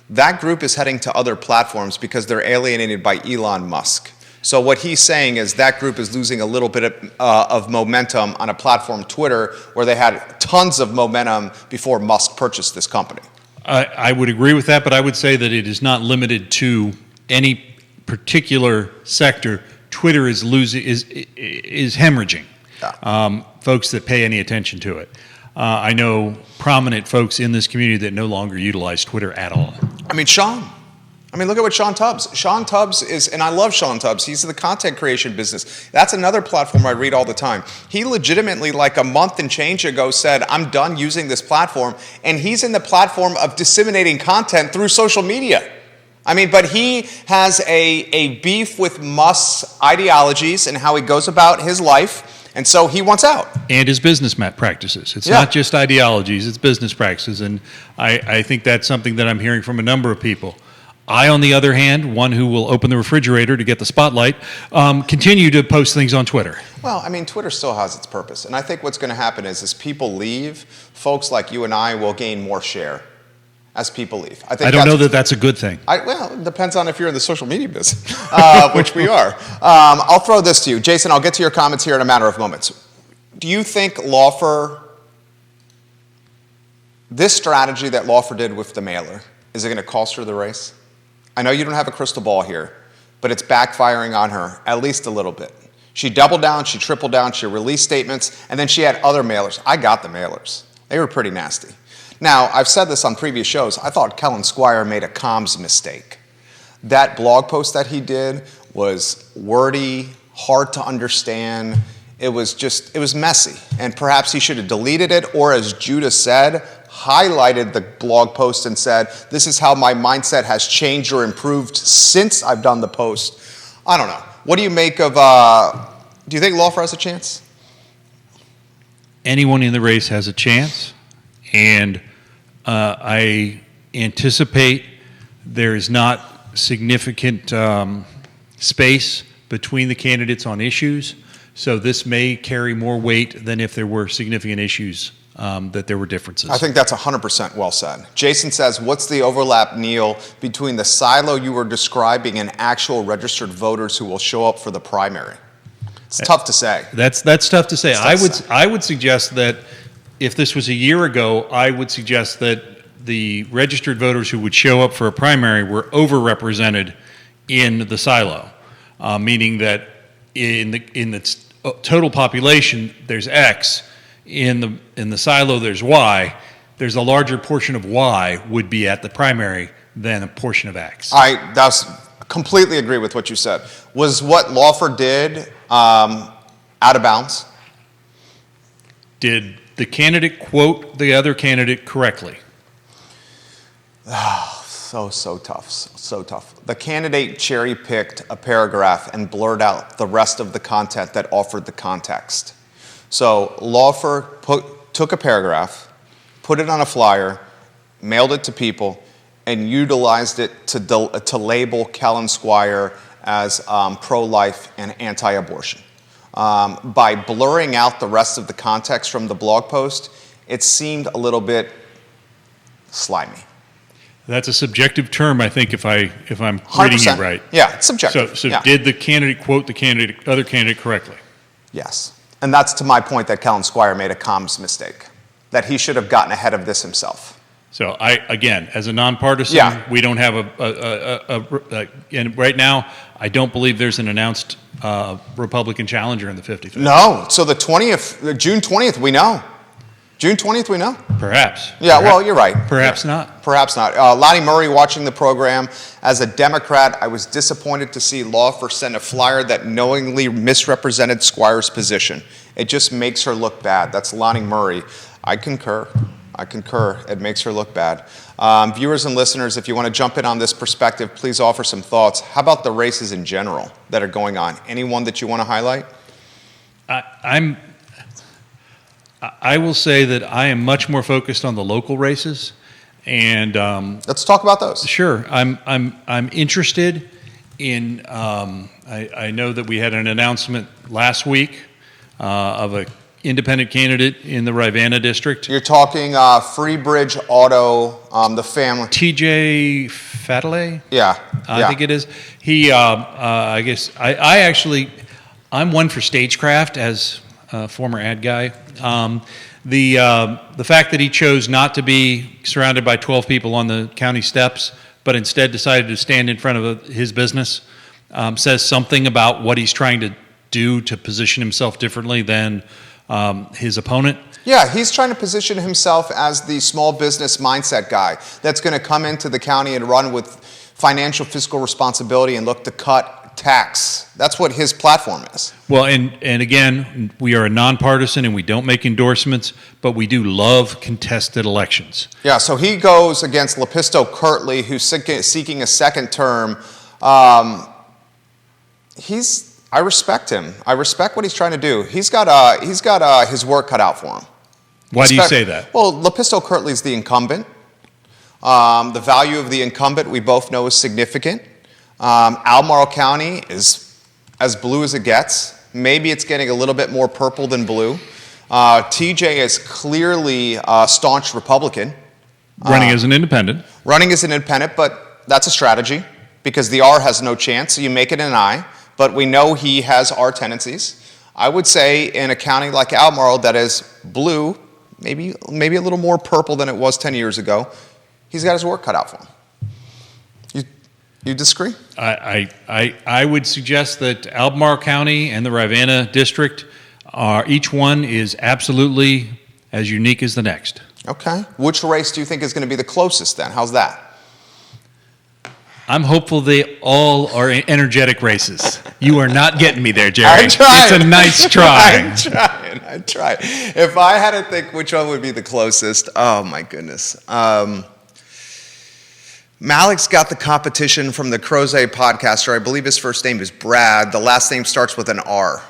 That group is heading to other platforms because they're alienated by Elon Musk. So what he's saying is that group is losing a little bit of momentum on a platform, Twitter, where they had tons of momentum before Musk purchased this company. I would agree with that, but I would say that it is not limited to any particular sector. Twitter is hemorrhaging. Yeah. Folks that pay any attention to it. I know prominent folks in this community that no longer utilize Twitter at all. I mean, look at what Sean Tubbs is, and I love Sean Tubbs. He's in the content creation business. That's another platform I read all the time. He legitimately, like a month and change ago, said, I'm done using this platform, and he's in the platform of disseminating content through social media. I mean, but he has a beef with Musk's ideologies and how he goes about his life, and so he wants out. And his business practices. It's not just ideologies, it's business practices, and I think that's something that I'm hearing from a number of people. I, on the other hand, one who will open the refrigerator to get the spotlight, continue to post things on Twitter. Well, I mean, Twitter still has its purpose. And I think what's going to happen is as people leave, folks like you and I will gain more share as people leave. I don't know that that's a good thing. Well, it depends on if you're in the social media business, which we are. I'll throw this to you. Jason, I'll get to your comments here in a matter of moments. Do you think this strategy that Laufer did with the mailer, is it going to cost her the race? I know you don't have a crystal ball here, but it's backfiring on her at least a little bit. She doubled down, she tripled down, she released statements, and then she had other mailers. I got the mailers. They were pretty nasty. Now, I've said this on previous shows. I thought Kellen Squire made a comms mistake. That blog post that he did was wordy, hard to understand. It was messy. And perhaps he should have deleted it, or as Judah said, highlighted the blog post and said, this is how my mindset has changed or improved since I've done the post. I don't know. What do you make of, do you think Laufer has a chance? Anyone in the race has a chance, and I anticipate there is not significant space between the candidates on issues, so this may carry more weight than if there were significant issues that there were differences. I think that's 100% well said. Jason says, what's the overlap, Neil, between the silo you were describing and actual registered voters who will show up for the primary? It's tough to say. That's tough to say. I would suggest that if this was a year ago, I would suggest that the registered voters who would show up for a primary were overrepresented in the silo, meaning that in the total population there's X. In the silo, there's Y. There's a larger portion of Y would be at the primary than a portion of X. That's completely agree with what you said. Was what Laufer did out of bounds? Did the candidate quote the other candidate correctly? So tough. The candidate cherry-picked a paragraph and blurred out the rest of the content that offered the context. So Laufer took a paragraph, put it on a flyer, mailed it to people, and utilized it to label Kellen Squire as pro-life and anti-abortion. By blurring out the rest of the context from the blog post, it seemed a little bit slimy. That's a subjective term, I think, if I'm reading you right. Yeah, it's subjective. So yeah. Did the candidate quote the other candidate correctly? Yes. And that's to my point that Kellen Squire made a comms mistake, that he should have gotten ahead of this himself. So again, as a nonpartisan, we don't have and right now, I don't believe there's an announced Republican challenger in the 55th. No. So the 20th, June 20th, we know. June 20th, we know? Perhaps. Yeah, well, you're right. Perhaps not. Perhaps not. Lonnie Murray watching the program. As a Democrat, I was disappointed to see Laufer send a flyer that knowingly misrepresented Squire's position. It just makes her look bad. That's Lonnie Murray. I concur. It makes her look bad. Viewers and listeners, if you want to jump in on this perspective, please offer some thoughts. How about the races in general that are going on? Anyone that you want to highlight? I will say that I am much more focused on the local races, and Let's talk about those. sure, I'm interested in. I know that we had an announcement last week of an independent candidate in the Rivanna district. You're talking Freebridge Auto, the family. TJ Fatale, Yeah. I think it is. He, I guess, I'm one for stagecraft as a former ad guy. The fact that he chose not to be surrounded by 12 people on the county steps, but instead decided to stand in front of his business, says something about what he's trying to do to position himself differently than his opponent. Yeah, he's trying to position himself as the small business mindset guy that's going to come into the county and run with financial fiscal responsibility and look to cut tax. That's what his platform is. Well, and again, we are a nonpartisan and we don't make endorsements, but we do love contested elections. Yeah, so he goes against Lepisto Kirtley, who's seeking a second term. I respect him. I respect what he's trying to do. He's got his work cut out for him. Why do you say that? Well, Lepisto Kirtley's the incumbent. The value of the incumbent we both know is significant. Albemarle County is as blue as it gets. Maybe it's getting a little bit more purple than blue. TJ is clearly a staunch Republican. Running as an independent. Running as an independent, but that's a strategy because the R has no chance, so you make it an I. But we know he has R tendencies. I would say in a county like Albemarle that is blue, maybe a little more purple than it was 10 years ago, he's got his work cut out for him. You disagree? I would suggest that Albemarle County and the Rivanna district each one is absolutely as unique as the next. Okay. Which race do you think is going to be the closest then? How's that? I'm hopeful they all are energetic races. You are not getting me there, Jerry. I'm trying. It's a nice try. I'm trying. If I had to think which one would be the closest, oh my goodness. Malik's got the competition from the Crozet podcaster. I believe his first name is Brad. The last name starts with an R.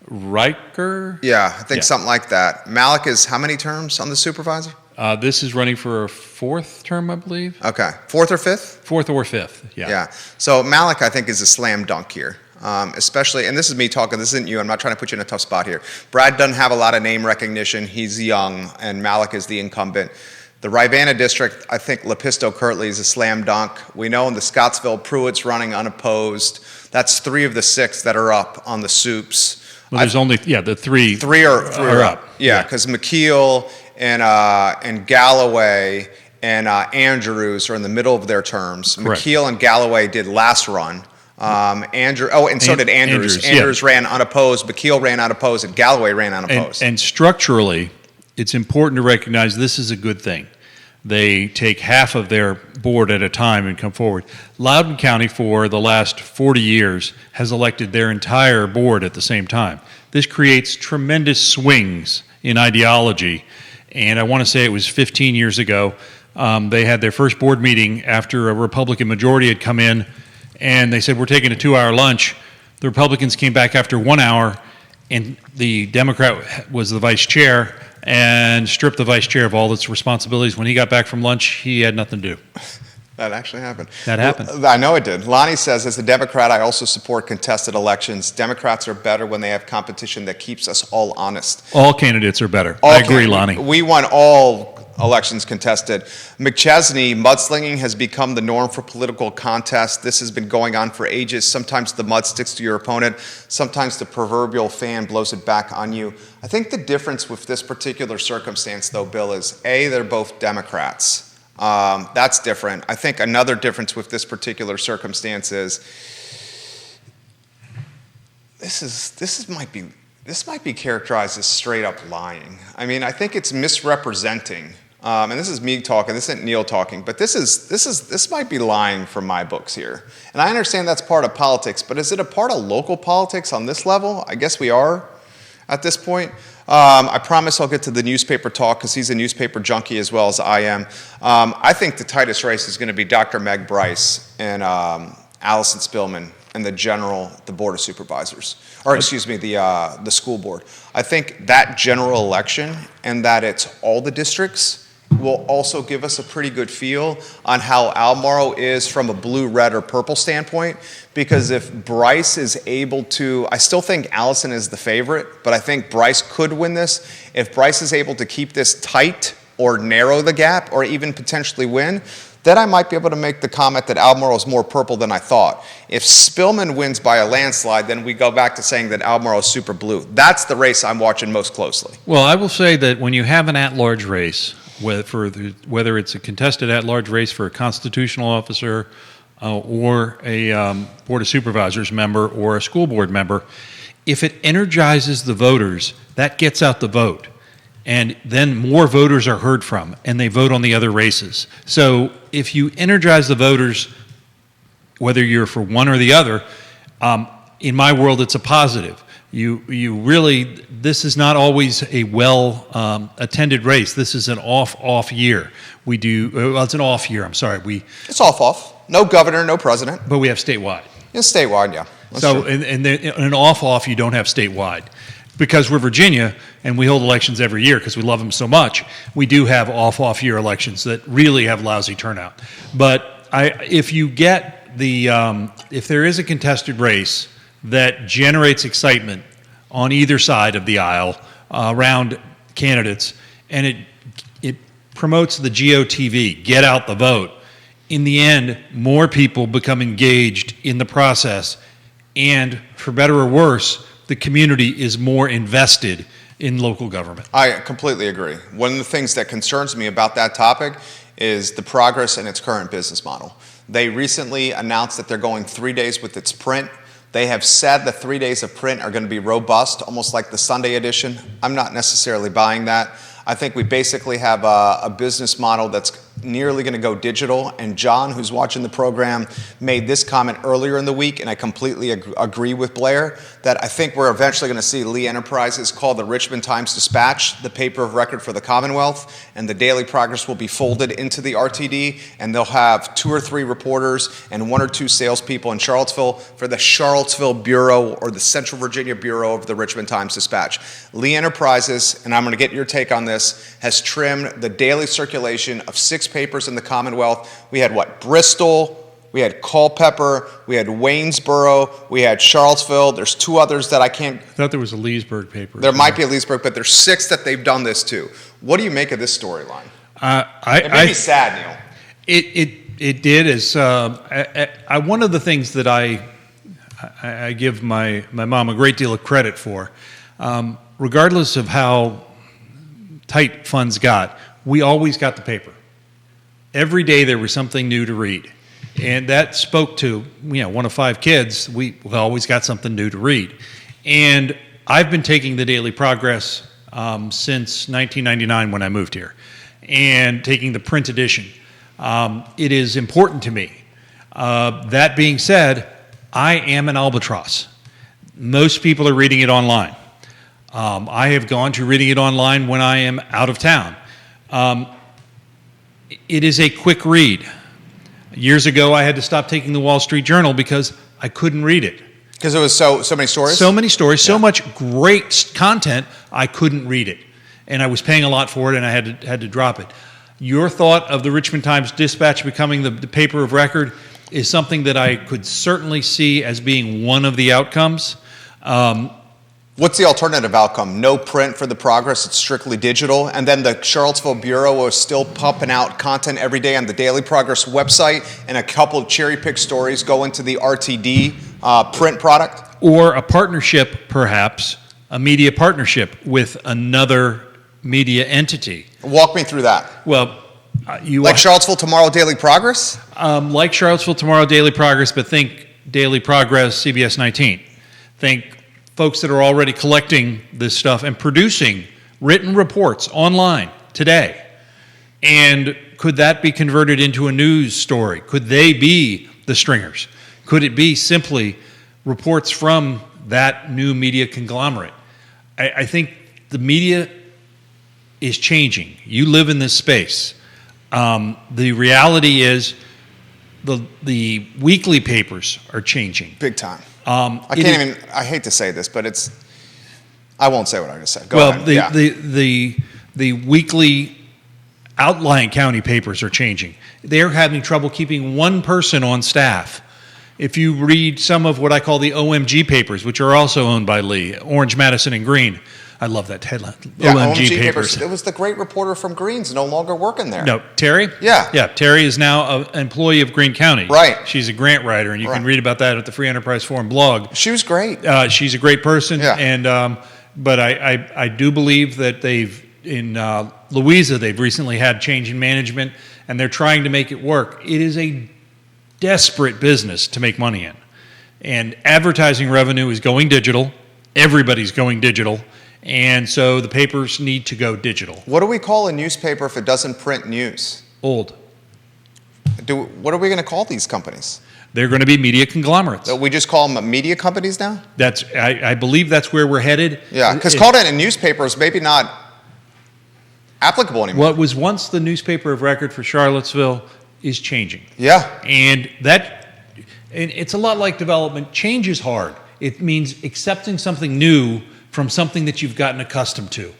Riker? Yeah, I think something like that. Malik is how many terms on the supervisor? This is running for a fourth term, I believe. Okay. Fourth or fifth? Fourth or fifth, yeah. Yeah. So Malik, I think, is a slam dunk here. Especially, and this is me talking, this isn't you, I'm not trying to put you in a tough spot here. Brad doesn't have a lot of name recognition. He's young, and Malik is the incumbent. The Rivanna district, I think Lepisto Kirtley is a slam dunk. We know in the Scottsville, Pruitt's running unopposed. That's 3 of the 6 that are up on the soups. Well, there's only, the three. Three are up. Yeah, because McKeel and Galloway and Andrews are in the middle of their terms. Correct. McKeel and Galloway did last run. So did Andrews. Andrews ran unopposed, McKeel ran unopposed, and Galloway ran unopposed. And structurally, it's important to recognize this is a good thing. They take half of their board at a time and come forward. Loudoun County, for the last 40 years, has elected their entire board at the same time. This creates tremendous swings in ideology. And I want to say it was 15 years ago, they had their first board meeting after a Republican majority had come in, and they said, we're taking a 2-hour lunch. The Republicans came back after 1 hour, and the Democrat was the vice chair, and stripped the vice chair of all its responsibilities. When he got back from lunch, he had nothing to do. That actually happened. That happened. I know it did. Lonnie says, as a Democrat, I also support contested elections. Democrats are better when they have competition that keeps us all honest. All candidates are better. I agree, Lonnie. We want all elections contested. McChesney, mudslinging has become the norm for political contests. This has been going on for ages. Sometimes the mud sticks to your opponent. Sometimes the proverbial fan blows it back on you. I think the difference with this particular circumstance, though, Bill, is A, they're both Democrats. That's different. I think another difference with this particular circumstance is this might be This might be characterized as straight up lying. I mean, I think it's misrepresenting. And this is me talking, this isn't Neil talking, but this might be lying from my books here. And I understand that's part of politics, but is it a part of local politics on this level? I guess we are at this point. I promise I'll get to the newspaper talk because he's a newspaper junkie as well as I am. I think the tightest race is going to be Dr. Meg Bryce and Allison Spillman and the Board of Supervisors, or excuse me, the school board. I think that general election and that it's all the districts will also give us a pretty good feel on how Albemarle is from a blue, red, or purple standpoint. Because if Bryce is able to, I still think Allison is the favorite, but I think Bryce could win this. If Bryce is able to keep this tight or narrow the gap or even potentially win, then I might be able to make the comment that Albemarle is more purple than I thought. If Spillman wins by a landslide, then we go back to saying that Albemarle is super blue. That's the race I'm watching most closely. Well, I will say that when you have an at-large race, whether it's a contested at-large race for a constitutional officer or a Board of Supervisors member or a school board member, if it energizes the voters, that gets out the vote. And then more voters are heard from, and they vote on the other races. So if you energize the voters, whether you're for one or the other, in my world, it's a positive. You really, this is not always a well attended race. This is an off year. It's an off year, I'm sorry. It's off. No governor, no president. But we have statewide. It's statewide, yeah. That's so, true. and an off, you don't have statewide. Because we're Virginia and we hold elections every year because we love them so much, we do have off year elections that really have lousy turnout. But if you get if there is a contested race that generates excitement on either side of the aisle around candidates, and it promotes the GOTV, get out the vote, in the end, more people become engaged in the process, and for better or worse, the community is more invested in local government. I completely agree. One of the things that concerns me about that topic is the progress in its current business model. They recently announced that they're going 3 days with its print. They have said the 3 days of print are going to be robust, almost like the Sunday edition. I'm not necessarily buying that. I think we basically have a business model that's nearly going to go digital. And John, who's watching the program, made this comment earlier in the week, and I completely agree with Blair, that I think we're eventually going to see Lee Enterprises call the Richmond Times-Dispatch the paper of record for the Commonwealth, and the Daily Progress will be folded into the RTD, and they'll have 2 or 3 reporters and 1 or 2 salespeople in Charlottesville for the Charlottesville Bureau or the Central Virginia Bureau of the Richmond Times-Dispatch. Lee Enterprises, and I'm going to get your take on this, has trimmed the daily circulation of 6 papers in the Commonwealth. We had Bristol, we had Culpeper, we had Waynesboro, we had Charlottesville. There's 2 others that I thought there was a Leesburg paper. There might be a Leesburg, but there's 6 that they've done this to. What do you make of this storyline? It made me sad, Neil. It did. One of the things that I give my mom a great deal of credit for, regardless of how tight funds got, we always got the paper. Every day there was something new to read. And that spoke to, one of 5 kids, we always got something new to read. And I've been taking the Daily Progress since 1999 when I moved here, and taking the print edition. It is important to me. That being said, I am an albatross. Most people are reading it online. I have gone to reading it online when I am out of town. It is a quick read. Years ago, I had to stop taking the Wall Street Journal because I couldn't read it. Because it was so many stories? So many stories, so much great content, I couldn't read it. And I was paying a lot for it, and I had to drop it. Your thought of the Richmond Times-Dispatch becoming the paper of record is something that I could certainly see as being one of the outcomes. What's the alternative outcome? No print for the Progress, it's strictly digital, and then the Charlottesville Bureau is still pumping out content every day on the Daily Progress website, and a couple of cherry-picked stories go into the RTD print product? Or a partnership, perhaps, a media partnership with another media entity. Walk me through that. Well, like Charlottesville Tomorrow Daily Progress? Like Charlottesville Tomorrow Daily Progress, but think Daily Progress CBS 19. Think folks that are already collecting this stuff and producing written reports online today. And could that be converted into a news story? Could they be the stringers? Could it be simply reports from that new media conglomerate? I think the media is changing. You live in this space. The reality is the weekly papers are changing. Big time. I hate to say this, but I won't say what I just said. Go ahead. The weekly outlying county papers are changing. They're having trouble keeping one person on staff. If you read some of what I call the OMG papers, which are also owned by Lee, Orange, Madison, and Green. I love that headline. Yeah, OMG papers. It was the great reporter from Green's no longer working there. No, Terry? Yeah. Yeah, Terry is now an employee of Greene County. Right. She's a grant writer, and you can read about that at the Free Enterprise Forum blog. She was great. She's a great person. Yeah. And but I do believe that in Louisa, they've recently had change in management, and they're trying to make it work. It is a desperate business to make money in. And advertising revenue is going digital. Everybody's going digital. And so the papers need to go digital. What do we call a newspaper if it doesn't print news? Old. What are we going to call these companies? They're going to be media conglomerates. We just call them media companies now? I believe that's where we're headed. Yeah, because called it a newspaper is maybe not applicable anymore. What was once the newspaper of record for Charlottesville is changing. Yeah. And it's a lot like development. Change is hard. It means accepting something new from something that you've gotten accustomed to.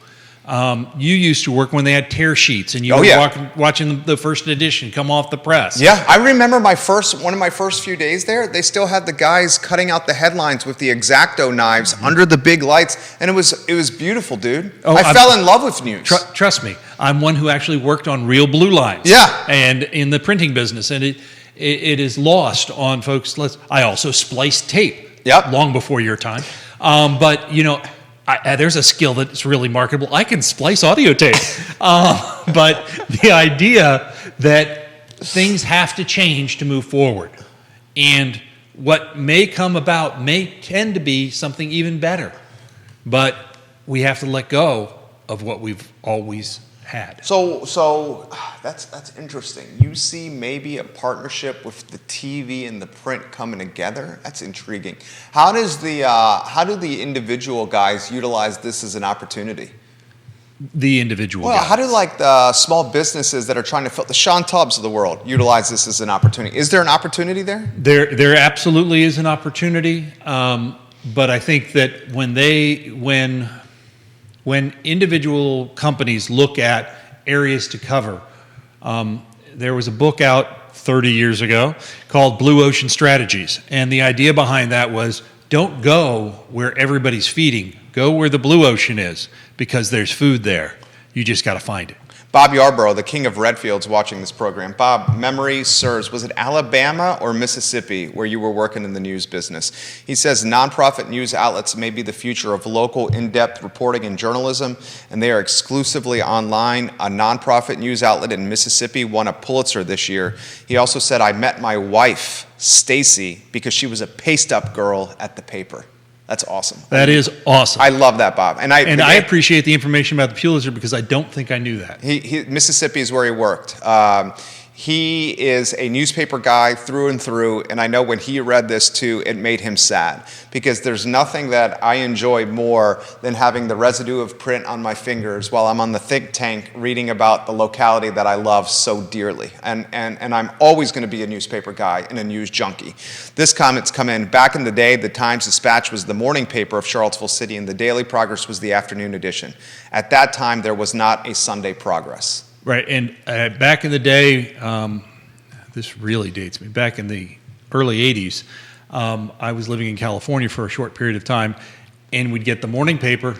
You used to work when they had tear sheets, and you were watching the first edition come off the press. Yeah, I remember one of my first few days there. They still had the guys cutting out the headlines with the X-Acto knives under the big lights, and it was beautiful, dude. I fell in love with news. Trust me, I'm one who actually worked on real blue lines. Yeah, and in the printing business, and it is lost on folks. I also spliced tape. Yep. Long before your time, but there's a skill that's really marketable. I can splice audio tape. But the idea that things have to change to move forward. And what may come about may tend to be something even better. But we have to let go of what we've always had. So that's interesting. You see maybe a partnership with the TV and the print coming together. That's intriguing. How do the individual guys utilize this as an opportunity? The individual guys. How do the small businesses that are trying to fill the Sean Tubbs of the world utilize this as an opportunity? Is there an opportunity there? There absolutely is an opportunity. But I think that when individual companies look at areas to cover, there was a book out 30 years ago called Blue Ocean Strategies. And the idea behind that was don't go where everybody's feeding. Go where the blue ocean is, because there's food there. You just got to find it. Bob Yarborough, the king of Redfield's watching this program. Bob, memory serves, was it Alabama or Mississippi where you were working in the news business? He says nonprofit news outlets may be the future of local in-depth reporting and journalism, and they are exclusively online. A nonprofit news outlet in Mississippi won a Pulitzer this year. He also said, I met my wife, Stacy, because she was a paste-up girl at the paper. That's awesome. That is awesome. I love that, Bob. And I appreciate the information about the Pulitzer because I don't think I knew that. Mississippi is where he worked. He is a newspaper guy through and through, and I know when he read this too, it made him sad, because there's nothing that I enjoy more than having the residue of print on my fingers while I'm on the think tank reading about the locality that I love so dearly. And I'm always going to be a newspaper guy and a news junkie. This comment's come in. Back in the day, the Times-Dispatch was the morning paper of Charlottesville City, and the Daily Progress was the afternoon edition. At that time, there was not a Sunday Progress. Right, and back in the day, this really dates me, back in the early 80s, I was living in California for a short period of time, and we'd get the morning paper,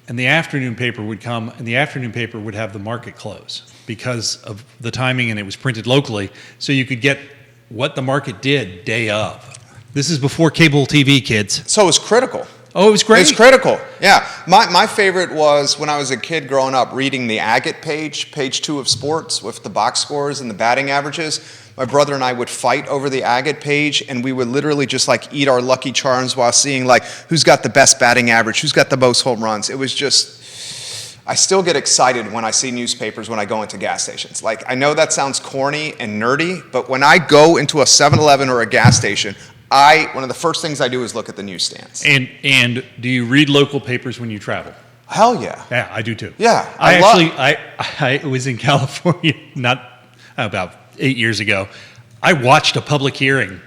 and the afternoon paper would come, and the afternoon paper would have the market close because of the timing, and it was printed locally, so you could get what the market did day of. This is before cable TV, kids. So it was critical. Oh, it was great. It's critical. Yeah. My favorite was when I was a kid growing up reading the agate page 2 of sports with the box scores and the batting averages. My brother and I would fight over the agate page, and we would literally just like eat our Lucky Charms while seeing like who's got the best batting average, who's got the most home runs. It was just, I still get excited when I see newspapers when I go into gas stations. Like, I know that sounds corny and nerdy, but when I go into a 7-Eleven or a gas station, one of the first things I do is look at the newsstands. And do you read local papers when you travel? Hell yeah. Yeah, I do too. Yeah. I was in California about 8 years ago. I watched a public hearing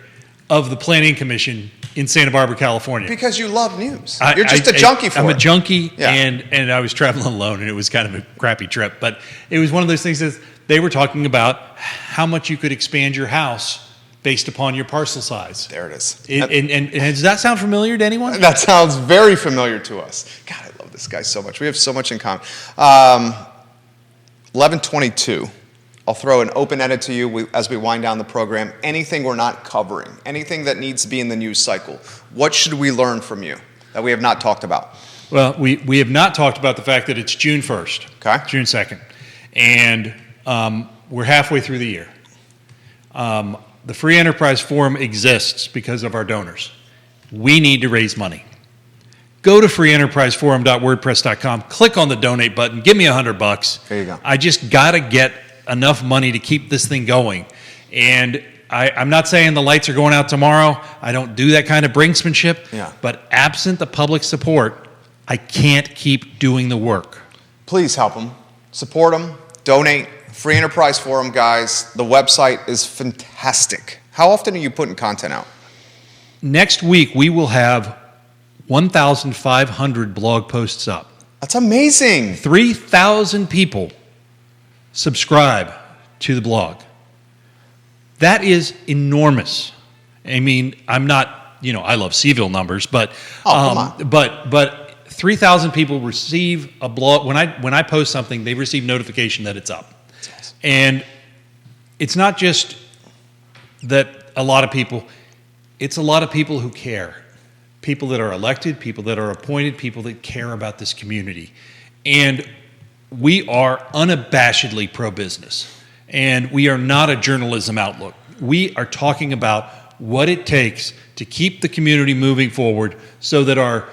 of the Planning Commission in Santa Barbara, California. Because you love news. You're just a junkie for it. I'm a junkie, Yeah. and I was traveling alone, and it was kind of a crappy trip. But it was one of those things that they were talking about how much you could expand your house based upon your parcel size. There it is. And does that sound familiar to anyone? That sounds very familiar to us. God, I love this guy so much. We have so much in common. 11:22. I'll throw an open-ended to you as we wind down the program. Anything we're not covering, anything that needs to be in the news cycle, what should we learn from you that we have not talked about? Well, we have not talked about the fact that it's June 1st, Okay. June 2nd, and we're halfway through the year. The Free Enterprise Forum exists because of our donors. We need to raise money. Go to freeenterpriseforum.wordpress.com, click on the donate button, give me $100. There you go. I just got to get enough money to keep this thing going. And I'm not saying the lights are going out tomorrow. I don't do that kind of brinksmanship. Yeah. But absent the public support, I can't keep doing the work. Please help them. Support them. Donate. Free Enterprise Forum, guys. The website is fantastic. How often are you putting content out? Next week, we will have 1,500 blog posts up. That's amazing. 3,000 people subscribe to the blog. That is enormous. I mean, I'm not, I love CVille numbers, but come on. but 3,000 people receive a blog. When I post something, they receive notification that it's up. And it's not just that it's a lot of people who care. People that are elected, people that are appointed, people that care about this community. And we are unabashedly pro-business. And we are not a journalism outlook. We are talking about what it takes to keep the community moving forward so that our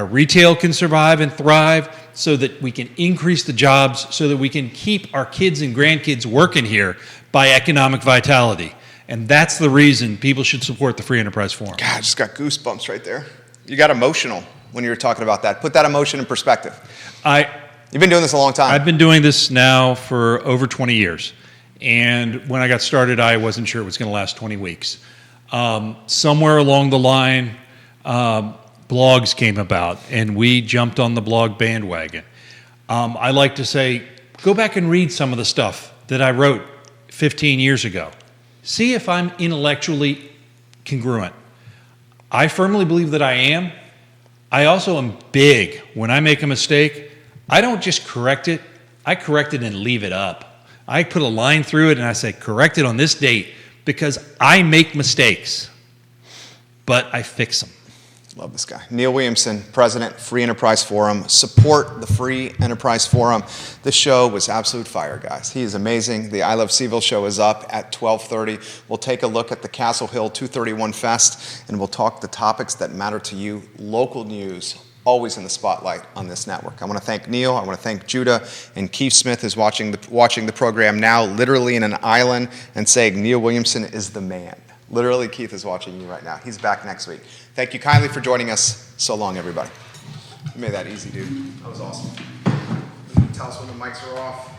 retail can survive and thrive, so that we can increase the jobs, so that we can keep our kids and grandkids working here by economic vitality. And that's the reason people should support the Free Enterprise Forum. God, I just got goosebumps right there. You got emotional when you were talking about that. Put that emotion in perspective. You've been doing this a long time. I've been doing this now for over 20 years. And when I got started, I wasn't sure it was going to last 20 weeks. Somewhere along the line, blogs came about, and we jumped on the blog bandwagon. I like to say, go back and read some of the stuff that I wrote 15 years ago. See if I'm intellectually congruent. I firmly believe that I am. I also am big. When I make a mistake, I don't just correct it. I correct it and leave it up. I put a line through it and I say, correct it on this date, because I make mistakes, but I fix them. Love this guy. Neil Williamson, President, Free Enterprise Forum. Support the Free Enterprise Forum. This show was absolute fire, guys. He is amazing. The I Love CVille show is up at 12:30. We'll take a look at the Castle Hill 231 Fest, and we'll talk the topics that matter to you. Local news, always in the spotlight on this network. I want to thank Neil. I want to thank Judah, and Keith Smith is watching the program now, literally in an island, and saying Neil Williamson is the man. Literally, Keith is watching you right now. He's back next week. Thank you kindly for joining us. So long, everybody. You made that easy, dude. That was awesome. Tell us when the mics are off.